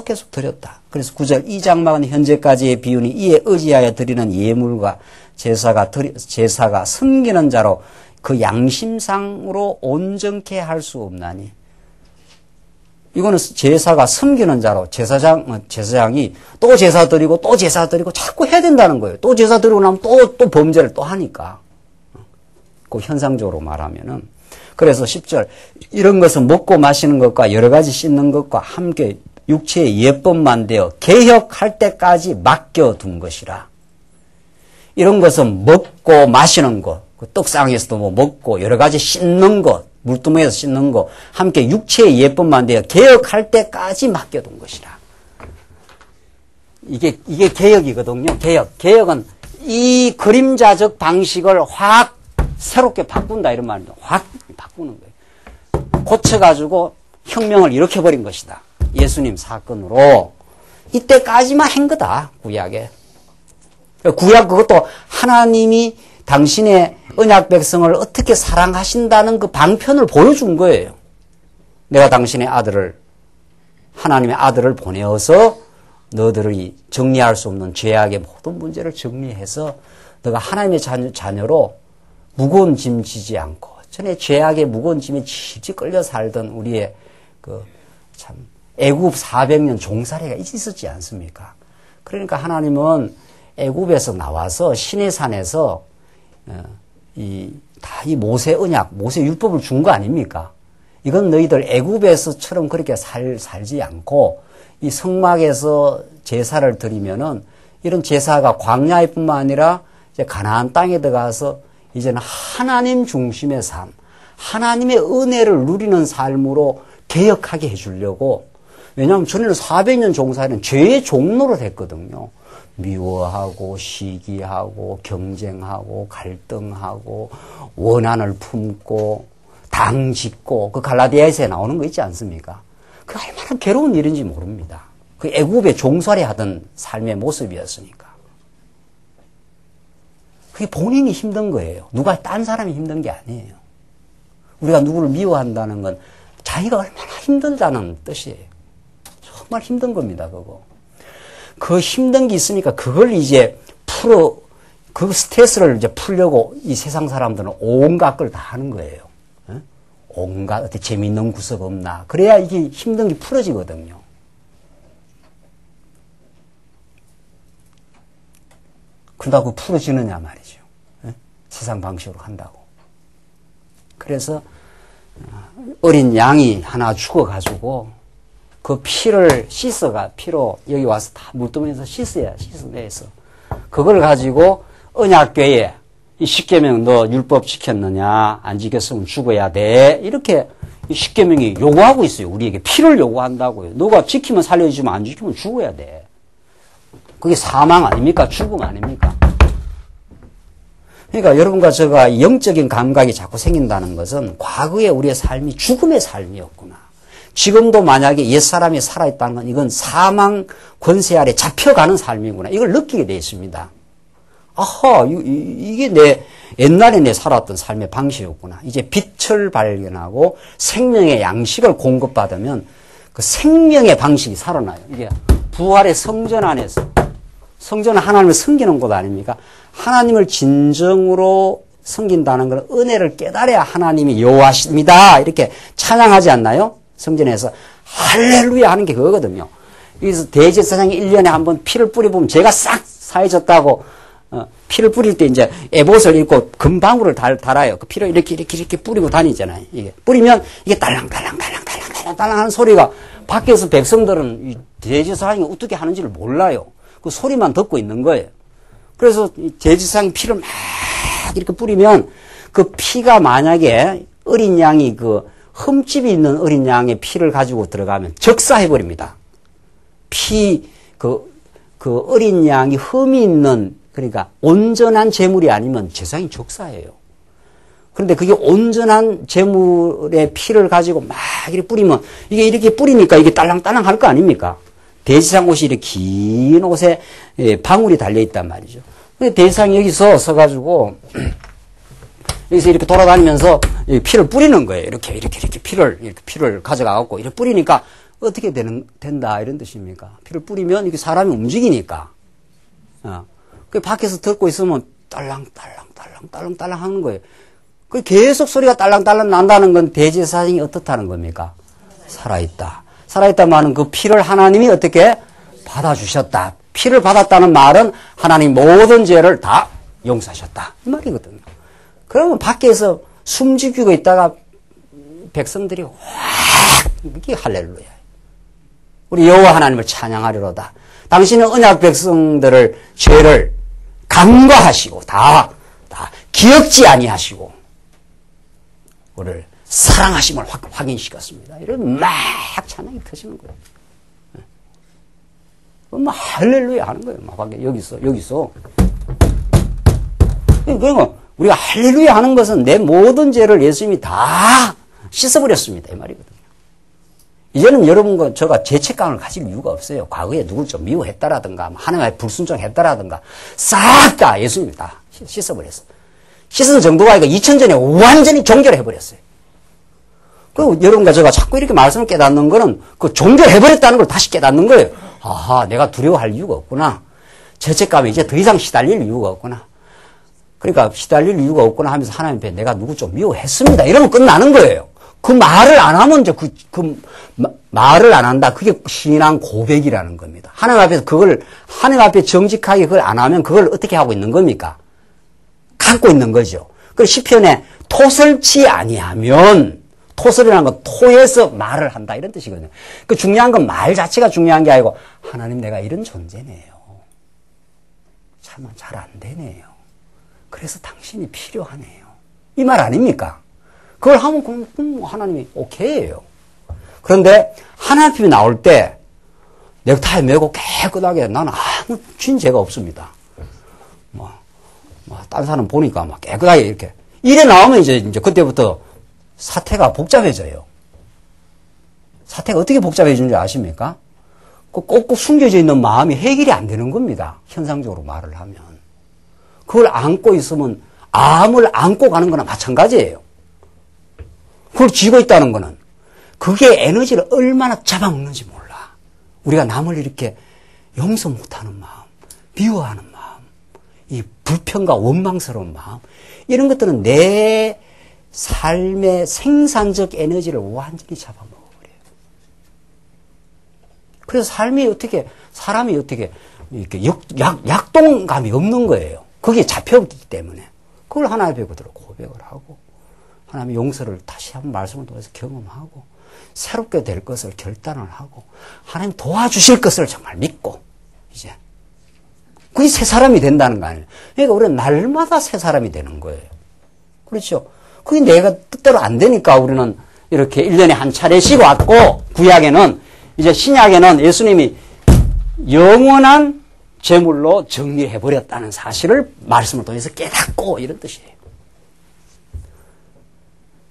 계속 드렸다. 그래서 9절 이 장막은 현재까지의 비유니 이에 의지하여 드리는 예물과 제사가 섬기는 자로 그 양심상으로 온전케 할 수 없나니. 이거는 제사가 섬기는 자로 제사장이 또 제사 드리고 또 제사 드리고 자꾸 해야 된다는 거예요. 또 제사 드리고 나면 또 범죄를 또 하니까. 그 현상적으로 말하면은. 그래서 10절 이런 것은 먹고 마시는 것과 여러 가지 씻는 것과 함께 육체의 예법만 되어 개혁할 때까지 맡겨둔 것이라. 이런 것은 먹고 마시는 것, 떡상에서도 뭐 먹고 여러 가지 씻는 것, 물두멍에서 씻는 것, 함께 육체의 예법만 되어 개혁할 때까지 맡겨둔 것이라. 이게 개혁이거든요. 개혁은 이 그림자적 방식을 확 새롭게 바꾼다 이런 말입니다. 확 바꾸는 거예요. 고쳐가지고 혁명을 일으켜버린 것이다. 예수님 사건으로. 이때까지만 한 거다. 구약에. 구약 그것도 하나님이 당신의 언약 백성을 어떻게 사랑하신다는 그 방편을 보여준 거예요. 내가 당신의 하나님의 아들을 보내어서 너들이 정리할 수 없는 죄악의 모든 문제를 정리해서 너가 하나님의 자녀로 무거운 짐 지지 않고 전에 죄악의 무거운 짐에 질질 끌려 살던 우리의 참 애굽 400년 종살이가 있었지 않습니까? 그러니까 하나님은 애굽에서 나와서 시내산에서 이 모세 언약, 모세 율법을 준 거 아닙니까? 이건 너희들 애굽에서처럼 그렇게 살지 않고 이 성막에서 제사를 드리면은 이런 제사가 광야뿐만 아니라 이제 가나안 땅에 들어가서 이제는 하나님 중심의 삶, 하나님의 은혜를 누리는 삶으로 개혁하게 해주려고. 왜냐하면 전에는 400년 종살이는 죄의 종로를 했거든요. 미워하고 시기하고 경쟁하고 갈등하고 원한을 품고 당짓고 그 갈라디아에서 나오는 거 있지 않습니까? 그 얼마나 괴로운 일인지 모릅니다. 그 애굽에 종살이 하던 삶의 모습이었으니까. 그게 본인이 힘든 거예요. 딴 사람이 힘든 게 아니에요. 우리가 누구를 미워한다는 건 자기가 얼마나 힘들다는 뜻이에요. 정말 힘든 겁니다, 그거. 그 힘든 게 있으니까 그걸 이제 그 스트레스를 이제 풀려고 이 세상 사람들은 온갖 걸 다 하는 거예요. 온갖 어떻게 재미있는 구석 없나. 그래야 이게 힘든 게 풀어지거든요. 그런다고 풀어지느냐 말이죠. 세상 방식으로 한다고. 그래서 어린 양이 하나 죽어가지고 그 피를 피로 여기 와서 다 물두멍에서 씻어내서 그걸 가지고 언약궤에 이 십계명 너 율법 지켰느냐 안 지켰으면 죽어야 돼 이렇게 이 십계명이 요구하고 있어요. 우리에게 피를 요구한다고요. 너가 지키면 살려주지만 안 지키면 죽어야 돼. 그게 사망 아닙니까? 죽음 아닙니까? 그러니까 여러분과 제가 영적인 감각이 자꾸 생긴다는 것은 과거에 우리의 삶이 죽음의 삶이었구나. 지금도 만약에 옛사람이 살아있다는 건 이건 사망 권세 아래 잡혀가는 삶이구나. 이걸 느끼게 되어 있습니다. 아하, 이게 옛날에 내 살았던 삶의 방식이었구나. 이제 빛을 발견하고 생명의 양식을 공급받으면 그 생명의 방식이 살아나요. 이게 부활의 성전 안에서. 성전은 하나님을 섬기는 곳 아닙니까? 하나님을 진정으로 섬긴다는 건 은혜를 깨달아야 하나님이 여호와십니다. 이렇게 찬양하지 않나요? 성전에서 할렐루야 하는 게 그거거든요. 여기서 대제사장이 1년에 한 번 피를 뿌려보면 죄가 싹 사해졌다고 피를 뿌릴 때 이제 에봇을 입고 금방울을 달아요. 그 피를 이렇게 뿌리고 다니잖아요. 이게 뿌리면 이게 딸랑딸랑 하는 소리가 밖에서 백성들은 대제사장이 어떻게 하는지를 몰라요. 그 소리만 듣고 있는 거예요. 그래서 대제사장이 피를 막 이렇게 뿌리면 그 피가 만약에 어린 양이 그 흠집이 있는 어린 양의 피를 가지고 들어가면 적사해버립니다. 그 어린 양이 흠이 있는, 그러니까 온전한 제물이 아니면 제사장이 적사해요. 그런데 그게 온전한 제물의 피를 가지고 막 이렇게 뿌리면, 이게 이렇게 뿌리니까 이게 딸랑딸랑 할 거 아닙니까? 대제사장 옷이 이렇게 긴 옷에 방울이 달려있단 말이죠. 근데 대제사장이 여기서 서가지고, 여기서 이렇게 돌아다니면서 피를 뿌리는 거예요. 이렇게 피를 가져가갖고 이렇게 뿌리니까 어떻게 된다 이런 뜻입니까? 피를 뿌리면 이게 사람이 움직이니까. 그 밖에서 듣고 있으면 딸랑딸랑 하는 거예요. 그 계속 소리가 딸랑딸랑 난다는 건 대제사장이 어떻다는 겁니까? 살아있다. 살아있다 말은 그 피를 하나님이 어떻게 받아주셨다. 피를 받았다는 말은 하나님 모든 죄를 다 용서하셨다. 이 말이거든요. 그러면 밖에서 숨죽이고 있다가 백성들이 확 이게 할렐루야. 우리 여호와 하나님을 찬양하리로다. 당신은 언약 백성들을 죄를 간과하시고 다 기억지 아니하시고 우리를 사랑하심을 확인시켰습니다. 이런 막 찬양이 터지는 거예요. 뭐 할렐루야 하는 거예요. 막 여기서. 그러니까 우리가 할렐루야 하는 것은 내 모든 죄를 예수님이 다 씻어버렸습니다. 이 말이거든요. 이제는 여러분과 저가 죄책감을 가질 이유가 없어요. 과거에 누굴 좀 미워했다라든가 하나님의 불순종했다라든가 싹 다 예수님이 다 씻어버렸어요. 씻은 정도가 아니고 2000전에 완전히 종결해버렸어요. 그리고 여러분과 제가 자꾸 이렇게 말씀을 깨닫는 거는 그 종결해버렸다는 걸 다시 깨닫는 거예요. 아하, 내가 두려워할 이유가 없구나. 죄책감에 이제 더 이상 시달릴 이유가 없구나. 그러니까 시달릴 이유가 없구나 하면서 하나님 앞에 내가 누구 좀 미워했습니다. 이러면 끝나는 거예요. 그 말을 안 하면 이제 말을 안 한다. 그게 신앙 고백이라는 겁니다. 하나님 앞에서 하나님 앞에 정직하게 그걸 안 하면 그걸 어떻게 하고 있는 겁니까? 갖고 있는 거죠. 그 시편에 토설치 아니하면 토설이라는 건 토에서 말을 한다 이런 뜻이거든요. 그 중요한 건 말 자체가 중요한 게 아니고 하나님 내가 이런 존재네요. 참 잘 안 되네요. 그래서 당신이 필요하네요. 이 말 아닙니까? 그걸 하면 그럼 하나님이 오케이예요. 그런데 하나님 앞에 나올 때 넥타이 메고 깨끗하게 나는 아무 죄가 없습니다. 딴 사람 보니까 막 깨끗하게 이렇게 이래 나오면 이제 그때부터 사태가 복잡해져요. 사태가 어떻게 복잡해지는지 아십니까? 꼭꼭 숨겨져 있는 마음이 해결이 안 되는 겁니다. 현상적으로 말을 하면. 그걸 안고 있으면 암을 안고 가는 거나 마찬가지예요. 그걸 쥐고 있다는 거는 그게 에너지를 얼마나 잡아먹는지 몰라. 우리가 남을 이렇게 용서 못하는 마음, 미워하는 마음, 이 불평과 원망스러운 마음 이런 것들은 내 삶의 생산적 에너지를 완전히 잡아먹어버려요. 그래서 사람이 어떻게 이렇게 약동감이 없는 거예요. 그게 잡혀있기 때문에. 그걸 하나님 앞에 그대로 고백을 하고, 하나님의 용서를 다시 한번 말씀을 통해서 경험하고, 새롭게 될 것을 결단을 하고, 하나님 도와주실 것을 정말 믿고, 이제. 그게 새 사람이 된다는 거 아니에요. 그러니까 우리는 날마다 새 사람이 되는 거예요. 그렇죠? 그게 내가 뜻대로 안 되니까 우리는 이렇게 1년에 한 차례씩 왔고, 구약에는, 이제 신약에는 예수님이 영원한 제물로 정리해버렸다는 사실을 말씀을 통해서 깨닫고 이런 뜻이에요.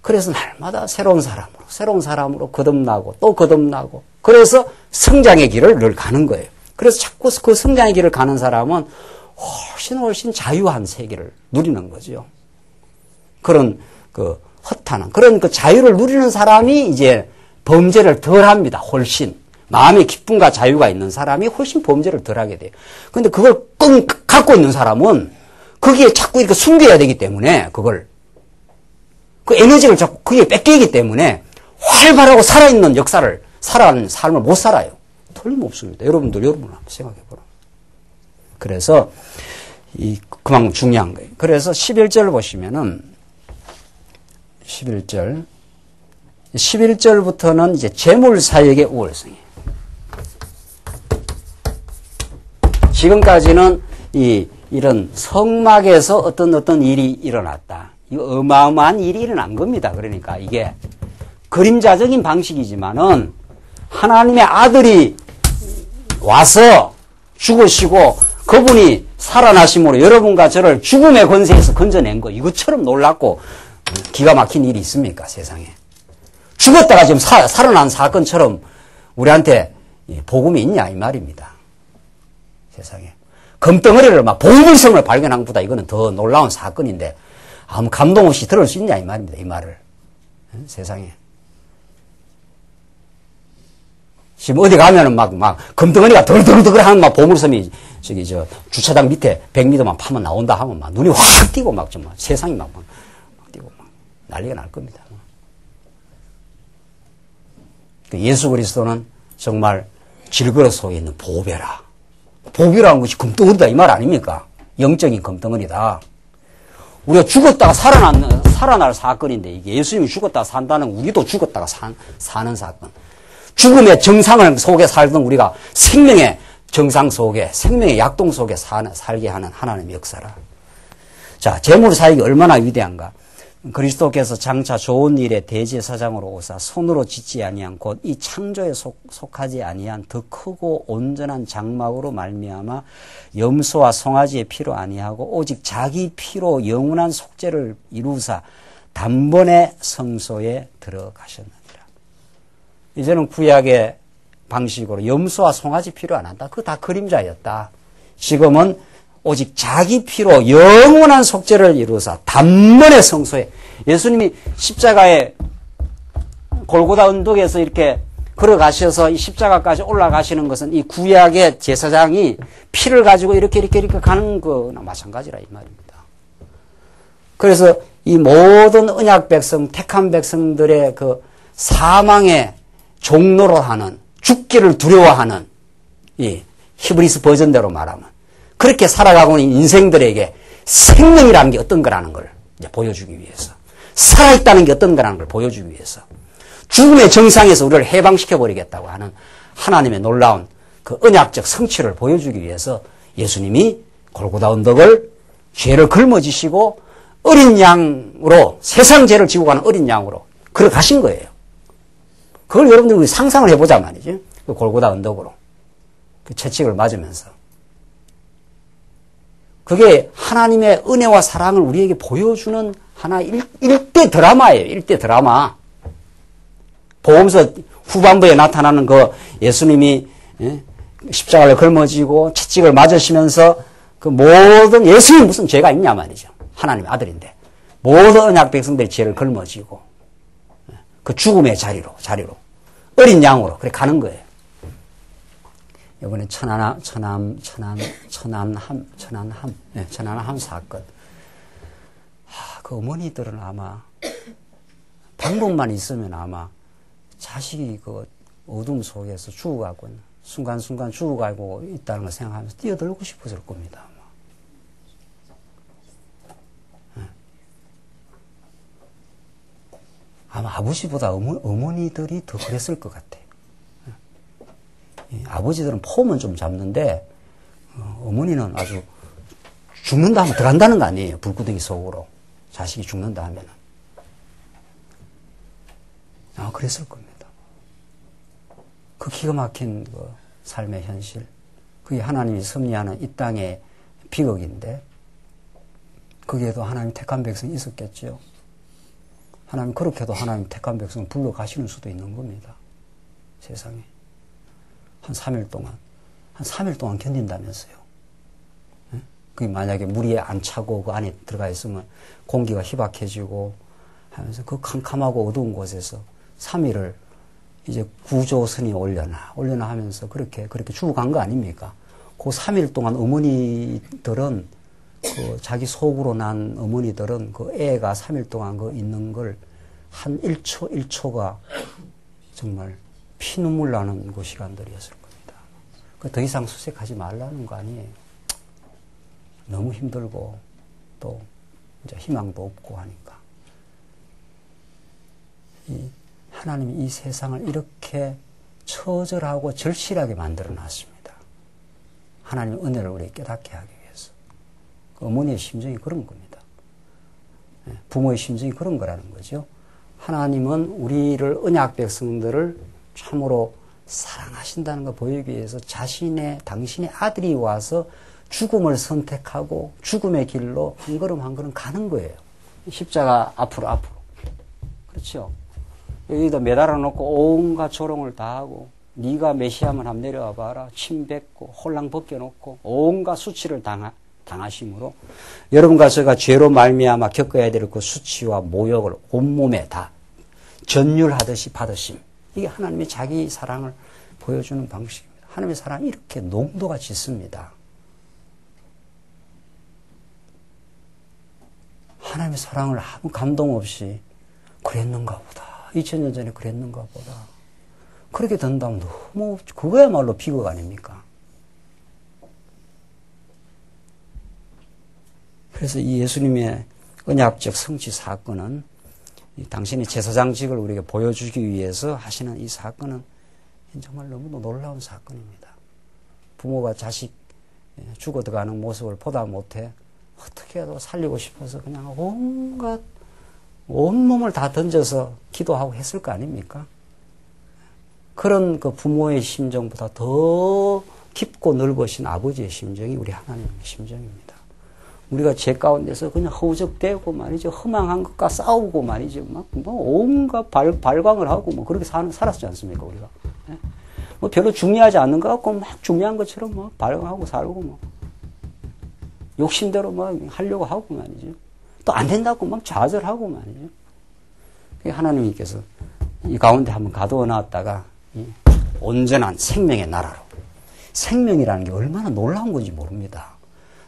그래서 날마다 새로운 사람으로 거듭나고 또 거듭나고 그래서 성장의 길을 늘 가는 거예요. 그래서 자꾸 그 성장의 길을 가는 사람은 훨씬 자유한 세계를 누리는 거죠. 그런 그 허탄한 그런 그 자유를 누리는 사람이 이제 범죄를 덜 합니다. 훨씬. 마음의 기쁨과 자유가 있는 사람이 훨씬 범죄를 덜 하게 돼요. 근데 그걸 끙 갖고 있는 사람은 거기에 자꾸 이렇게 숨겨야 되기 때문에 그걸 그 에너지를 자꾸 거기에 뺏기기 때문에 활발하고 살아있는 역사를 살아가는 삶을 못 살아요. 틀림없습니다. 여러분 한번 생각해 보라. 그래서 그만큼 중요한 거예요. 그래서 11절 보시면은 11절부터는 이제 재물사역의 우월성이에요. 지금까지는 이런 성막에서 어떤 일이 일어났다. 이거 어마어마한 일이 일어난 겁니다. 그러니까 이게 그림자적인 방식이지만은 하나님의 아들이 와서 죽으시고 그분이 살아나심으로 여러분과 저를 죽음의 권세에서 건져낸 거 이것처럼 놀랍고 기가 막힌 일이 있습니까? 세상에. 죽었다가 지금 살아난 사건처럼 우리한테 복음이 있냐 이 말입니다. 세상에. 금덩어리를 막 보물섬을 발견한 것보다 이거는 더 놀라운 사건인데 아무 감동 없이 들을 수 있냐 이 말입니다. 이 말을. 세상에. 지금 어디 가면은 막 금덩어리가 덜덜덜 하는 막 보물섬이 주차장 밑에 100m만 파면 나온다 하면 막 눈이 확 띄고 막 정말 세상이 막 띄고 막 난리가 날 겁니다. 예수 그리스도는 정말 질그릇 속에 있는 보배라. 보배라는 것이 금덩어리다 이 말 아닙니까? 영적인 금덩어리다. 우리가 죽었다가 살아날 사건인데 이게 예수님이 죽었다가 산다는 우리도 죽었다가 사는 사건. 죽음의 정상을 속에 살던 우리가 생명의 정상 속에 생명의 약동 속에 살게 하는 하나님의 역사라. 자, 재물 사역이 얼마나 위대한가. 그리스도께서 장차 좋은 일의 대제사장으로 오사 손으로 짓지 아니한 곧 이 창조에 속하지 아니한 더 크고 온전한 장막으로 말미암아 염소와 송아지의 피로 아니하고 오직 자기 피로 영원한 속죄를 이루사 단번에 성소에 들어가셨느니라. 이제는 구약의 방식으로 염소와 송아지 피로 안 한다. 그거 다 그림자였다. 지금은 오직 자기 피로 영원한 속죄를 이루사 단번에 성소에. 예수님이 십자가에 골고다 언덕에서 이렇게 걸어가셔서 이 십자가까지 올라가시는 것은 이 구약의 제사장이 피를 가지고 이렇게 가는 거나 마찬가지라 이 말입니다. 그래서 이 모든 언약 백성, 택한 백성들의 그 사망의 종로로 하는, 죽기를 두려워하는 이 히브리스 버전대로 말하면 그렇게 살아가고 있는 인생들에게 생명이라는 게 어떤 거라는 걸 이제 보여주기 위해서, 살아있다는 게 어떤 거라는 걸 보여주기 위해서, 죽음의 정상에서 우리를 해방시켜버리겠다고 하는 하나님의 놀라운 그 언약적 성취를 보여주기 위해서 예수님이 골고다 언덕을 죄를 걸머지시고 어린 양으로, 세상 죄를 지고 가는 어린 양으로 걸어가신 거예요. 그걸 여러분들이 상상을 해보자 말이죠. 그 골고다 언덕으로 그 채찍을 맞으면서. 그게 하나님의 은혜와 사랑을 우리에게 보여주는 하나의 일대 드라마예요. 일대 드라마. 복음서 후반부에 나타나는 그 예수님이 십자가를 걸머지고 채찍을 맞으시면서 그 모든, 예수님이 무슨 죄가 있냐 말이죠. 하나님의 아들인데 모든 언약 백성들의 죄를 걸머지고 그 죽음의 자리로 어린 양으로 그렇게 가는 거예요. 이번에 천안함 사건. 그 어머니들은 아마 방법만 있으면 아마 자식이 그 어둠 속에서 죽어가고 순간순간 죽어가고 있다는 걸 생각하면서 뛰어들고 싶었을 겁니다. 아마 아버지보다 어머니들이 더 그랬을 것 같아요. 아버지들은 폼은 좀 잡는데 어머니는 아주 죽는다 하면 들어간다는 거 아니에요. 불구덩이 속으로. 자식이 죽는다 하면은. 그랬을 겁니다. 그 기가 막힌 그 삶의 현실. 그게 하나님이 섭리하는 이 땅의 비극인데 거기에도 하나님 택한 백성이 있었겠죠. 하나님 그렇게도 하나님 택한 백성을 불러가시는 수도 있는 겁니다. 세상에. 한 3일 동안 견딘다면서요. 그게 만약에 물이 안 차고 그 안에 들어가 있으면 공기가 희박해지고 하면서 그 캄캄하고 어두운 곳에서 3일을 이제 구조선이 올려나 하면서 그렇게 죽어간 거 아닙니까? 그 3일 동안 어머니들은 그 자기 속으로 난 어머니들은 그 애가 3일 동안 그 있는 걸 한 1초가 정말 피눈물 나는 그 시간들이었을 겁니다. 그 더 이상 수색하지 말라는 거 아니에요. 너무 힘들고 또 이제 희망도 없고 하니까. 하나님이 이 세상을 이렇게 처절하고 절실하게 만들어 놨습니다. 하나님의 은혜를 우리에게 깨닫게 하기 위해서. 그 어머니의 심정이 그런 겁니다. 부모의 심정이 그런 거라는 거죠. 하나님은 우리를 언약 백성들을 참으로 사랑하신다는 걸 보이기 위해서 당신의 아들이 와서 죽음을 선택하고 죽음의 길로 한 걸음 한 걸음 가는 거예요. 십자가 앞으로. 그렇죠? 여기다 매달아 놓고 온갖 조롱을 다 하고 네가 메시아면 한번 내려와 봐라. 침 뱉고 홀랑 벗겨놓고 온갖 수치를 당하심으로 여러분과 제가 죄로 말미암아 겪어야 될 그 수치와 모욕을 온몸에 다 전율하듯이 받으심. 이게 하나님의 자기 사랑을 보여주는 방식입니다. 하나님의 사랑이 이렇게 농도가 짙습니다. 하나님의 사랑을 아무 감동 없이 그랬는가 보다. 2000년 전에 그랬는가 보다. 그렇게 된다면 너무 그거야말로 비극 아닙니까? 그래서 이 예수님의 언약적 성취 사건은 당신의 제사장직을 우리에게 보여주기 위해서 하시는 이 사건은 정말 너무도 놀라운 사건입니다. 부모가 자식 죽어가는 모습을 보다 못해 어떻게라도 살리고 싶어서 그냥 온갖 온몸을 다 던져서 기도하고 했을 거 아닙니까? 그런 그 부모의 심정보다 더 깊고 넓으신 아버지의 심정이 우리 하나님의 심정입니다. 우리가 죄 가운데서 그냥 허우적대고 말이죠. 허망한 것과 싸우고 말이죠. 막 뭐 온갖 발광을 하고 뭐 그렇게 살았지 않습니까, 우리가? 뭐 별로 중요하지 않는 것 같고 막 중요한 것처럼 막 발광하고 살고 뭐 욕심대로 막 하려고 하고 말이죠. 또 안 된다고 막 좌절하고 말이죠. 하나님께서 이 가운데 한번 가두어 놨다가 온전한 생명의 나라로. 생명이라는 게 얼마나 놀라운 건지 모릅니다.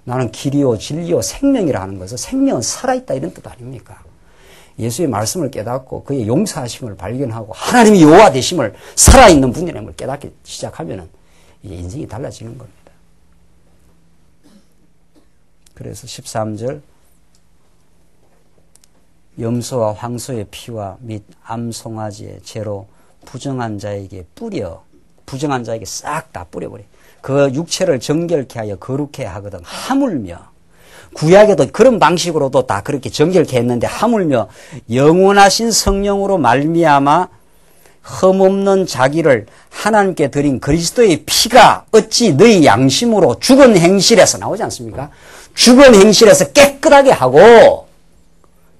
나는 길이요 진리요 생명이라는 것은 생명은 살아있다 이런 뜻 아닙니까? 예수의 말씀을 깨닫고 그의 용서하심을 발견하고 하나님이 여호와 되심을 살아있는 분이라는 걸 깨닫기 시작하면은 이제 인생이 달라지는 겁니다. 그래서 13절 염소와 황소의 피와 및 암송아지의 죄로 부정한 자에게 싹 다 뿌려버려. 그 육체를 정결케 하여 거룩해 하거든. 하물며 구약에도 그런 방식으로도 다 그렇게 정결케 했는데 하물며 영원하신 성령으로 말미암아 흠없는 자기를 하나님께 드린 그리스도의 피가 어찌 너희 양심으로 죽은 행실에서 나오지 않습니까? 죽은 행실에서 깨끗하게 하고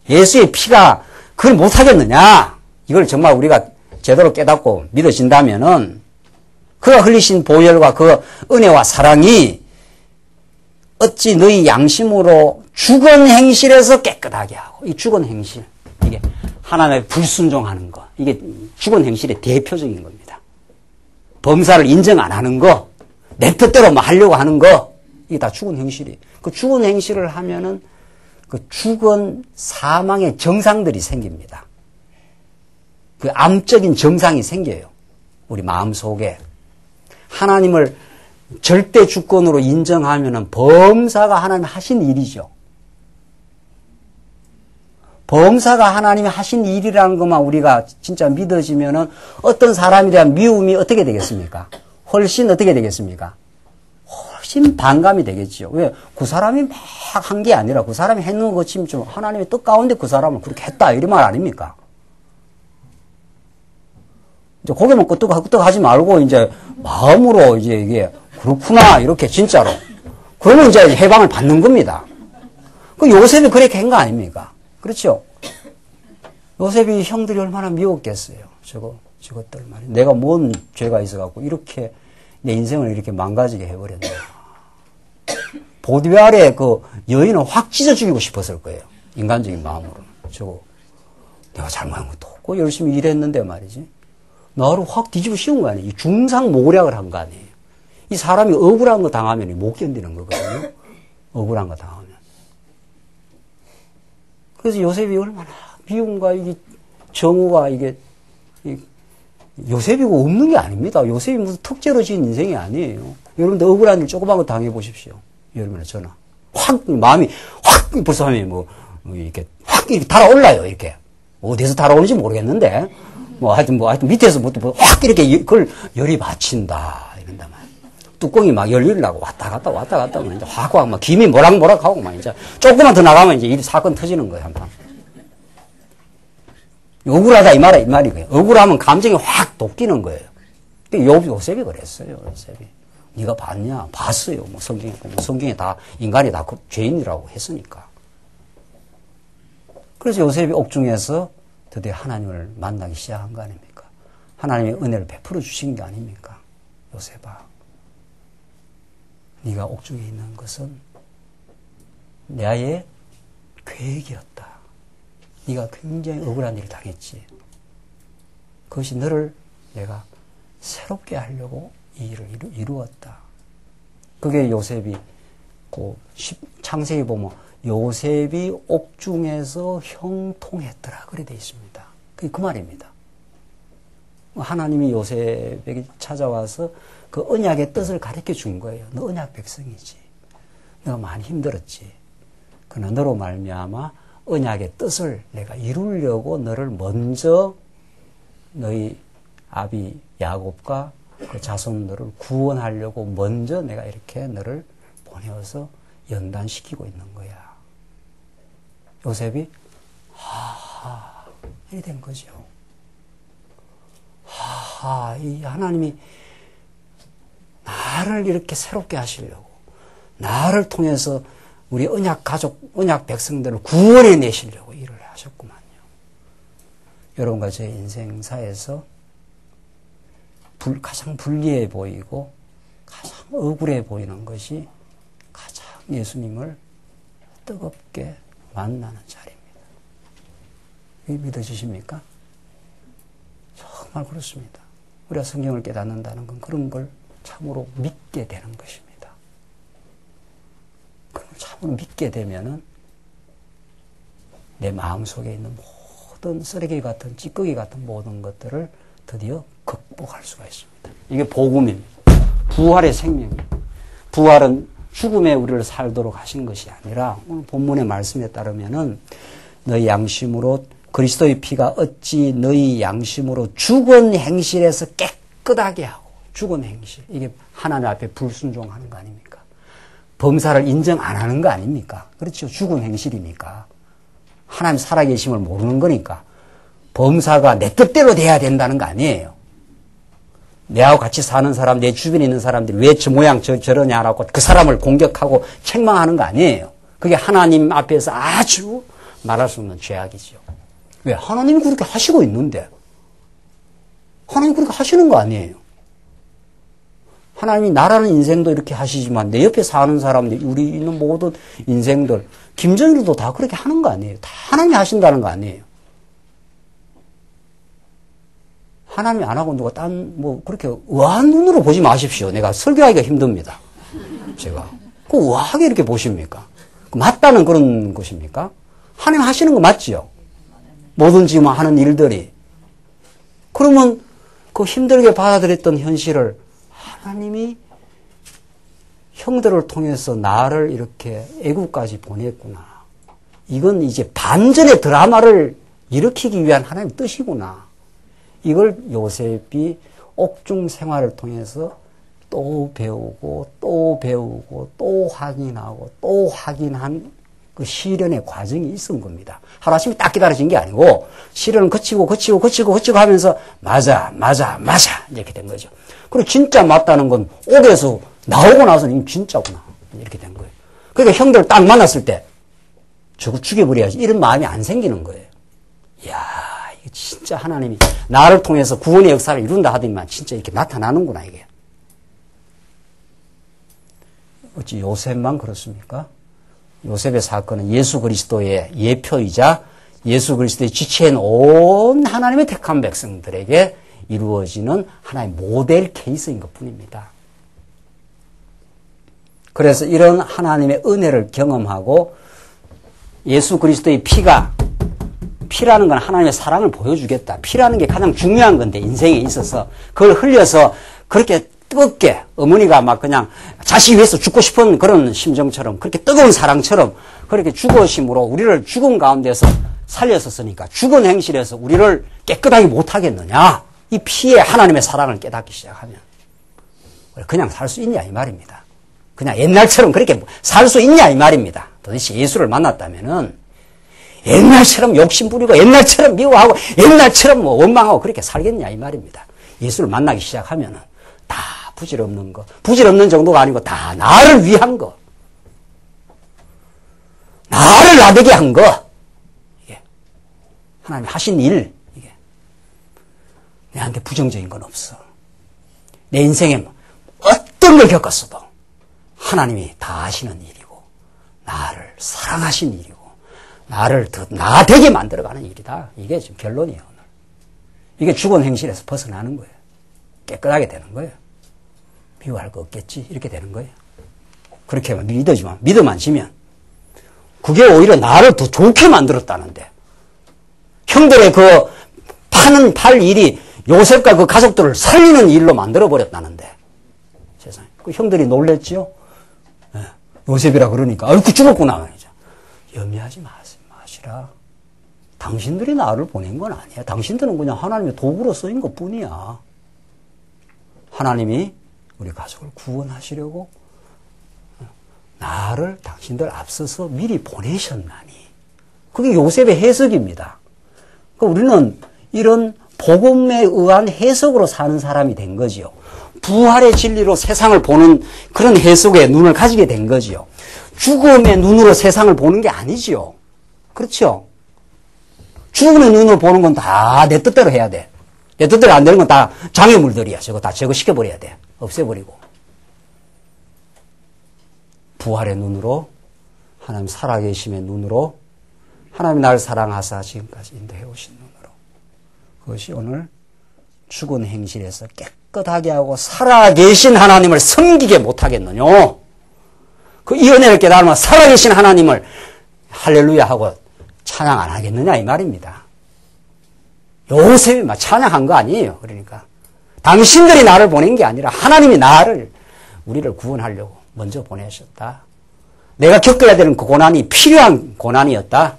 예수의 피가 그걸 못하겠느냐? 이걸 정말 우리가 제대로 깨닫고 믿어진다면은 그가 흘리신 보혈과 그 은혜와 사랑이 어찌 너희 양심으로 죽은 행실에서 깨끗하게 하고 이 죽은 행실 이게 하나님의 불순종하는 거 이게 죽은 행실의 대표적인 겁니다. 범사를 인정 안 하는 거 내 뜻대로 뭐 하려고 하는 거 이게 다 죽은 행실이에요. 그 죽은 행실을 하면은 그 죽은 사망의 정상들이 생깁니다. 그 암적인 정상이 생겨요. 우리 마음속에. 하나님을 절대 주권으로 인정하면은 범사가 하나님 하신 일이죠. 범사가 하나님이 하신 일이라는 것만 우리가 진짜 믿어지면은 어떤 사람에 대한 미움이 어떻게 되겠습니까? 훨씬 어떻게 되겠습니까? 훨씬 반감이 되겠죠. 왜? 그 사람이 막 한 게 아니라 그 사람이 했는 것 지금 좀 하나님의 뜻 가운데 그 사람을 그렇게 했다. 이런 말 아닙니까? 이제 고개만 끄떡 하지 말고 이제 마음으로 이제 이게 그렇구나. 이렇게 진짜로. 그러면 이제 해방을 받는 겁니다. 그 요셉이 그렇게 한 거 아닙니까? 그렇죠? 요셉이 형들이 얼마나 미웠겠어요. 저것들 말이야. 내가 뭔 죄가 있어갖고 이렇게 내 인생을 이렇게 망가지게 해버렸네. 보디발의 그 여인을 확 찢어 죽이고 싶었을 거예요. 인간적인 마음으로. 내가 잘못한 것도 없고 열심히 일했는데 말이지. 나를 확 뒤집어 씌운 거 아니에요. 이 중상모략을 한 거 아니에요. 이 사람이 억울한 거 당하면 못 견디는 거거든요. 억울한 거 당하면. 그래서 요셉이 얼마나 미움과 이게 정오가 이게 요셉이고 없는 게 아닙니다. 요셉이 무슨 특제로 지은 인생이 아니에요. 여러분들 억울한 일 조그만 거 당해 보십시오. 여러분의 전화. 확 마음이 확 벌써 하면 이렇게 확 이렇게 달아올라요. 이렇게 어디서 달아오는지 모르겠는데 하여튼 밑에서 확 이렇게 그걸 열이 받친다 이런다 말. 뚜껑이 막 열리려고 왔다 갔다 이제 확 막 김이 모락모락하고 막 이제 조금만 더 나가면 이제 이 사건 터지는 거예요 한판. 억울하다 이 말이고요. 억울하면 감정이 확 돋기는 거예요. 요셉이 그랬어요. 요셉이. 네가 봤냐? 봤어요. 뭐 성경에 다 인간이 다 죄인이라고 했으니까. 그래서 요셉이 옥중에서 드디어 하나님을 만나기 시작한 거 아닙니까? 하나님의 은혜를 베풀어 주신 게 아닙니까? 요셉아, 네가 옥중에 있는 것은 나의 계획이었다. 네가 굉장히 억울한 일을 당했지. 그것이 너를 내가 새롭게 하려고 이 일을 이루었다. 그게 요셉이 창세기 보면 요셉이 옥중에서 형통했더라 그래 돼 있습니다. 그게 그 말입니다. 하나님이 요셉에게 찾아와서 그 언약의 뜻을 가르쳐 준 거예요. 너 언약 백성이지. 너가 많이 힘들었지. 그러나 너로 말미암아 언약의 뜻을 내가 이루려고 너를 먼저 너희 아비 야곱과 그 자손들을 구원하려고 먼저 내가 이렇게 너를 보내어서 연단시키고 있는 거야. 요셉이 하하 이렇게 된 거죠. 하하 이 하나님이 나를 이렇게 새롭게 하시려고 나를 통해서 우리 언약 가족, 언약 백성들을 구원해 내시려고 일을 하셨구만요. 여러분과 제 인생사에서 가장 불리해 보이고 가장 억울해 보이는 것이 가장 예수님을 뜨겁게 만나는 자리입니다. 믿어지십니까? 정말 그렇습니다. 우리가 성경을 깨닫는다는 건 그런 걸 참으로 믿게 되는 것입니다. 그걸 참으로 믿게 되면은 내 마음속에 있는 모든 쓰레기 같은 찌꺼기 같은 모든 것들을 드디어 극복할 수가 있습니다. 이게 복음입니다. 부활의 생명입니다. 부활은 죽음에 우리를 살도록 하신 것이 아니라 오늘 본문의 말씀에 따르면은 너희 양심으로 그리스도의 피가 어찌 너희 양심으로 죽은 행실에서 깨끗하게 하고 죽은 행실 이게 하나님 앞에 불순종하는 거 아닙니까? 범사를 인정 안 하는 거 아닙니까? 그렇죠. 죽은 행실이니까. 하나님 살아계심을 모르는 거니까. 범사가 내 뜻대로 돼야 된다는 거 아니에요. 내하고 같이 사는 사람, 내 주변에 있는 사람들이 왜 저 모양 저러냐라고 그 사람을 공격하고 책망하는 거 아니에요. 그게 하나님 앞에서 아주 말할 수 없는 죄악이죠. 왜? 하나님이 그렇게 하시고 있는데. 하나님이 그렇게 하시는 거 아니에요. 하나님이 나라는 인생도 이렇게 하시지만 내 옆에 사는 사람들, 우리 있는 모든 인생들, 김정일도 다 그렇게 하는 거 아니에요. 다 하나님이 하신다는 거 아니에요. 하나님이 안 하고 누가 그렇게 의아한 눈으로 보지 마십시오. 내가 설교하기가 힘듭니다. 제가. 그 의아하게 이렇게 보십니까? 맞다는 그런 것입니까? 하나님 하시는 거 맞지요? 뭐든지 하는 일들이. 그러면 그 힘들게 받아들였던 현실을 하나님이 형들을 통해서 나를 이렇게 애국까지 보냈구나. 이건 이제 반전의 드라마를 일으키기 위한 하나님의 뜻이구나. 이걸 요셉이 옥중 생활을 통해서 또 배우고 또 확인하고 또 확인한 그 시련의 과정이 있은 겁니다. 하루아침에 딱 기다려진 게 아니고 시련을 거치고 하면서 맞아 이렇게 된 거죠. 그리고 진짜 맞다는 건 옥에서 나오고 나서는 이미 진짜구나 이렇게 된 거예요. 그러니까 형들을 딱 만났을 때 저거 죽여버려야지 이런 마음이 안 생기는 거예요. 이야 이게 진짜 하나님이 나를 통해서 구원의 역사를 이룬다 하더니만 진짜 이렇게 나타나는구나 이게. 어찌 요셉만 그렇습니까? 요셉의 사건은 예수 그리스도의 예표이자 예수 그리스도의 지체인 온 하나님의 택한 백성들에게 이루어지는 하나의 모델 케이스인 것뿐입니다. 그래서 이런 하나님의 은혜를 경험하고 예수 그리스도의 피라는 건 하나님의 사랑을 보여주겠다. 피라는 게 가장 중요한 건데 인생에 있어서 그걸 흘려서 그렇게 뜨겁게 어머니가 막 그냥 자식 위해서 죽고 싶은 그런 심정처럼 그렇게 뜨거운 사랑처럼 그렇게 죽으심으로 우리를 죽음 가운데서 살렸었으니까 죽은 행실에서 우리를 깨끗하게 못하겠느냐. 이 피에 하나님의 사랑을 깨닫기 시작하면 그냥 살 수 있냐 이 말입니다. 그냥 옛날처럼 그렇게 살 수 있냐 이 말입니다. 도대체 예수를 만났다면은 옛날처럼 욕심부리고 옛날처럼 미워하고 옛날처럼 원망하고 그렇게 살겠냐 이 말입니다. 예수를 만나기 시작하면은 다 부질없는 거, 부질없는 정도가 아니고 다 나를 위한 거, 나를 나되게 한 거, 이게 하나님이 하신 일, 이게 내한테 부정적인 건 없어. 내 인생에 어떤 걸 겪었어도 하나님이 다 하시는 일이고 나를 사랑하신 일이고 나를 더 나되게 만들어가는 일이다. 이게 지금 결론이에요. 오늘. 이게 죽은 행실에서 벗어나는 거예요. 깨끗하게 되는 거예요. 미워할 거 없겠지 이렇게 되는 거예요. 그렇게 믿어만 지면 그게 오히려 나를 더 좋게 만들었다는데 형들의 그 팔 일이 요셉과 그 가족들을 살리는 일로 만들어버렸다는데 세상에. 그 형들이 놀랬지요. 네. 요셉이라 그러니까 아이고 죽었구나. 염려하지 마시라. 당신들이 나를 보낸 건 아니야. 당신들은 그냥 하나님의 도구로 쓰인 것 뿐이야. 하나님이 우리 가족을 구원하시려고 나를 당신들 앞서서 미리 보내셨나니. 그게 요셉의 해석입니다. 그러니까 우리는 이런 복음에 의한 해석으로 사는 사람이 된 거지요. 부활의 진리로 세상을 보는 그런 해석의 눈을 가지게 된 거지요. 죽음의 눈으로 세상을 보는 게 아니지요. 그렇죠? 죽음의 눈으로 보는 건 다 내 뜻대로 해야 돼. 내 뜻대로 안 되는 건 다 장애물들이야. 저거 다 제거시켜버려야 돼. 없애버리고. 부활의 눈으로, 하나님 살아계심의 눈으로, 하나님이 나를 사랑하사 지금까지 인도해 오신 눈으로. 그것이 오늘 죽은 행실에서 깨끗하게 하고 살아계신 하나님을 섬기게 못하겠느냐. 이 은혜를 깨달으면 살아계신 하나님을 할렐루야 하고 찬양 안 하겠느냐 이 말입니다. 요셉이 막 찬양한 거 아니에요. 그러니까 당신들이 나를 보낸 게 아니라 하나님이 우리를 구원하려고 먼저 보내셨다. 내가 겪어야 되는 그 고난이 필요한 고난이었다.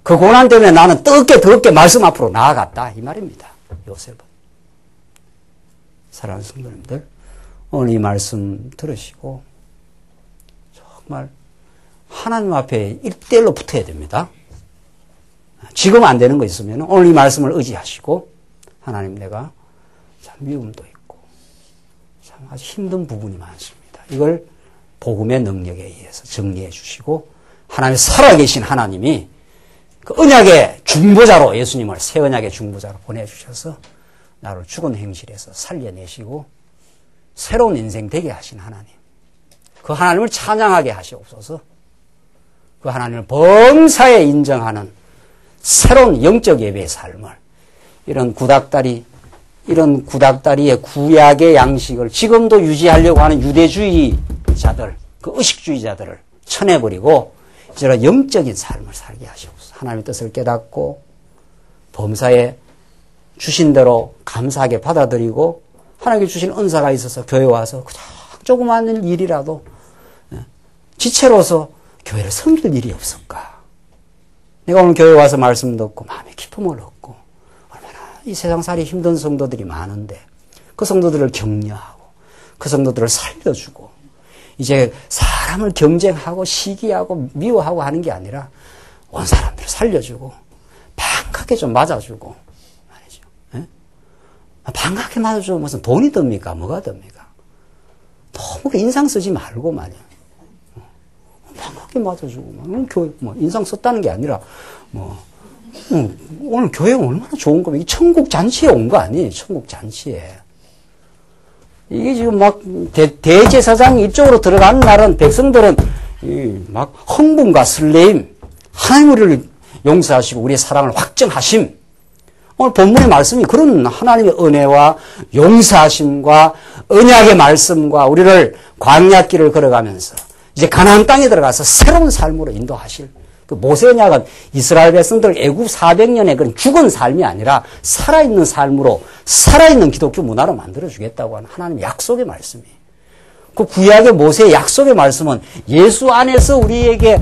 그 고난 때문에 나는 더럽게 말씀 앞으로 나아갔다. 이 말입니다. 요셉은. 사랑하는 성도님들, 오늘 이 말씀 들으시고 정말 하나님 앞에 1대1로 붙어야 됩니다. 지금 안 되는 거 있으면 오늘 이 말씀을 의지하시고 하나님 내가 참 미움도 있고 참 아주 힘든 부분이 많습니다. 이걸 복음의 능력에 의해서 정리해 주시고 하나님의 살아계신 하나님이 그 언약의 중보자로 예수님을 새 언약의 중보자로 보내주셔서 나를 죽은 행실에서 살려내시고 새로운 인생 되게 하신 하나님. 그 하나님을 찬양하게 하시옵소서. 그 하나님을 범사에 인정하는 새로운 영적 예배의 삶을 이런 구닥다리의 구약의 양식을 지금도 유지하려고 하는 유대주의자들, 그 의식주의자들을 쳐내버리고 이제는 영적인 삶을 살게 하시옵소서. 하나님의 뜻을 깨닫고 범사에 주신 대로 감사하게 받아들이고 하나님께 주신 은사가 있어서 교회 와서 그냥 조그마한 일이라도 지체로서 교회를 섬길 일이 없을까? 내가 오늘 교회 와서 말씀 듣고 마음에 기쁨을 얻고 얼마나 이 세상살이 힘든 성도들이 많은데 그 성도들을 격려하고 그 성도들을 살려주고 이제 사람을 경쟁하고 시기하고 미워하고 하는 게 아니라 온 사람들을 살려주고 반갑게 좀 맞아주고 말이죠. 예? 반갑게 맞아주고 무슨 돈이 듭니까? 뭐가 듭니까? 너무 인상 쓰지 말고 말이야. 반갑게 맞아주고 교회 인상 썼다는 게 아니라 오늘 교회가 얼마나 좋은 거면 이 천국 잔치에 온 거 아니에요? 천국 잔치에. 이게 지금 막 대제사장이 이쪽으로 들어가는 날은 백성들은 막 흥분과 설레임, 하나님 우리를 용서하시고 우리의 사랑을 확증하심. 오늘 본문의 말씀이 그런 하나님의 은혜와 용서하심과 언약의 말씀과 우리를 광야길을 걸어가면서 이제 가나안 땅에 들어가서 새로운 삶으로 인도하실 그 모세 언약은 이스라엘 백성들 애굽 400년의 그런 죽은 삶이 아니라 살아있는 삶으로 살아있는 기독교 문화로 만들어주겠다고 하는 하나님의 약속의 말씀이에요. 그 구약의 모세의 약속의 말씀은 예수 안에서 우리에게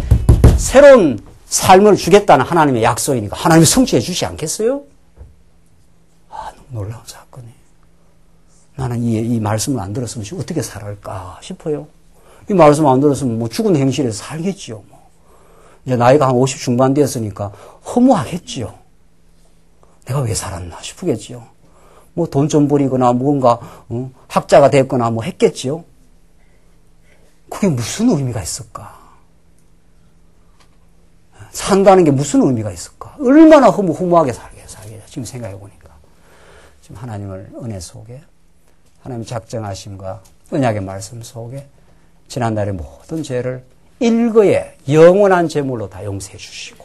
새로운 삶을 주겠다는 하나님의 약속이니까 하나님이 성취해 주지 않겠어요? 너무 놀라운 사건이에요. 나는 이 말씀을 안 들었으면 어떻게 살아갈까 싶어요. 이 말씀 안 들었으면 죽은 행실에서 살겠지요. 이제 나이가 한 50 중반 되었으니까 허무하겠지요. 내가 왜 살았나 싶겠지요. 돈 좀 버리거나 뭔가 학자가 됐거나 했겠지요. 그게 무슨 의미가 있을까? 산다는 게 무슨 의미가 있을까? 얼마나 허무하게 살게 지금 생각해 보니까. 지금 하나님을 은혜 속에 하나님의 작정하심과 언약의 말씀 속에 지난날의 모든 죄를 일거에 영원한 제물로 다 용서해 주시고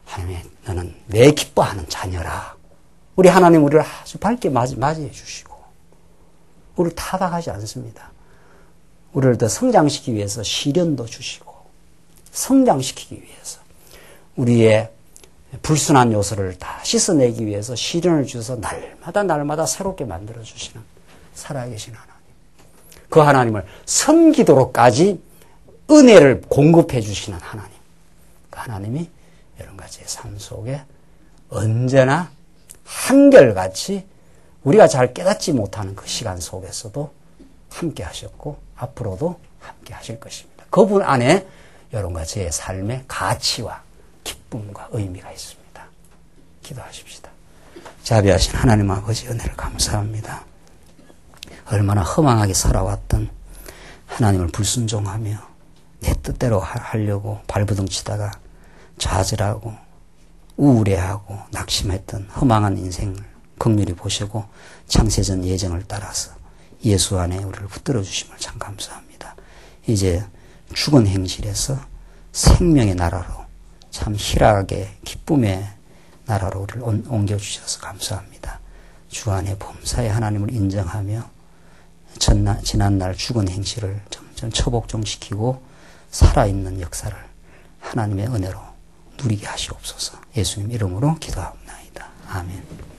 하나님 너는 내 기뻐하는 자녀라. 우리 하나님 우리를 아주 밝게 맞이해 주시고 우리를 타박하지 않습니다. 우리를 더 성장시키기 위해서 시련도 주시고 성장시키기 위해서 우리의 불순한 요소를 다 씻어내기 위해서 시련을 주셔서 날마다 새롭게 만들어주시는 살아계신 하나님. 그 하나님을 섬기도록까지 은혜를 공급해 주시는 하나님. 그 하나님이 여러 가지의 삶 속에 언제나 한결같이 우리가 잘 깨닫지 못하는 그 시간 속에서도 함께 하셨고 앞으로도 함께 하실 것입니다. 그분 안에 여러 가지의 삶의 가치와 기쁨과 의미가 있습니다. 기도하십시다. 자비하신 하나님 아버지 은혜를 감사합니다. 얼마나 허망하게 살아왔던 하나님을 불순종하며 내 뜻대로 하려고 발부둥치다가 좌절하고 우울해하고 낙심했던 허망한 인생을 긍휼히 보시고 창세전 예정을 따라서 예수 안에 우리를 붙들어 주심을 참 감사합니다. 이제 죽은 행실에서 생명의 나라로 참 희락의 기쁨의 나라로 우리를 옮겨주셔서 감사합니다. 주 안에 범사의 하나님을 인정하며 지난날 죽은 행실을 점점 처복종시키고 살아있는 역사를 하나님의 은혜로 누리게 하시옵소서. 예수님 이름으로 기도합니다. 아멘.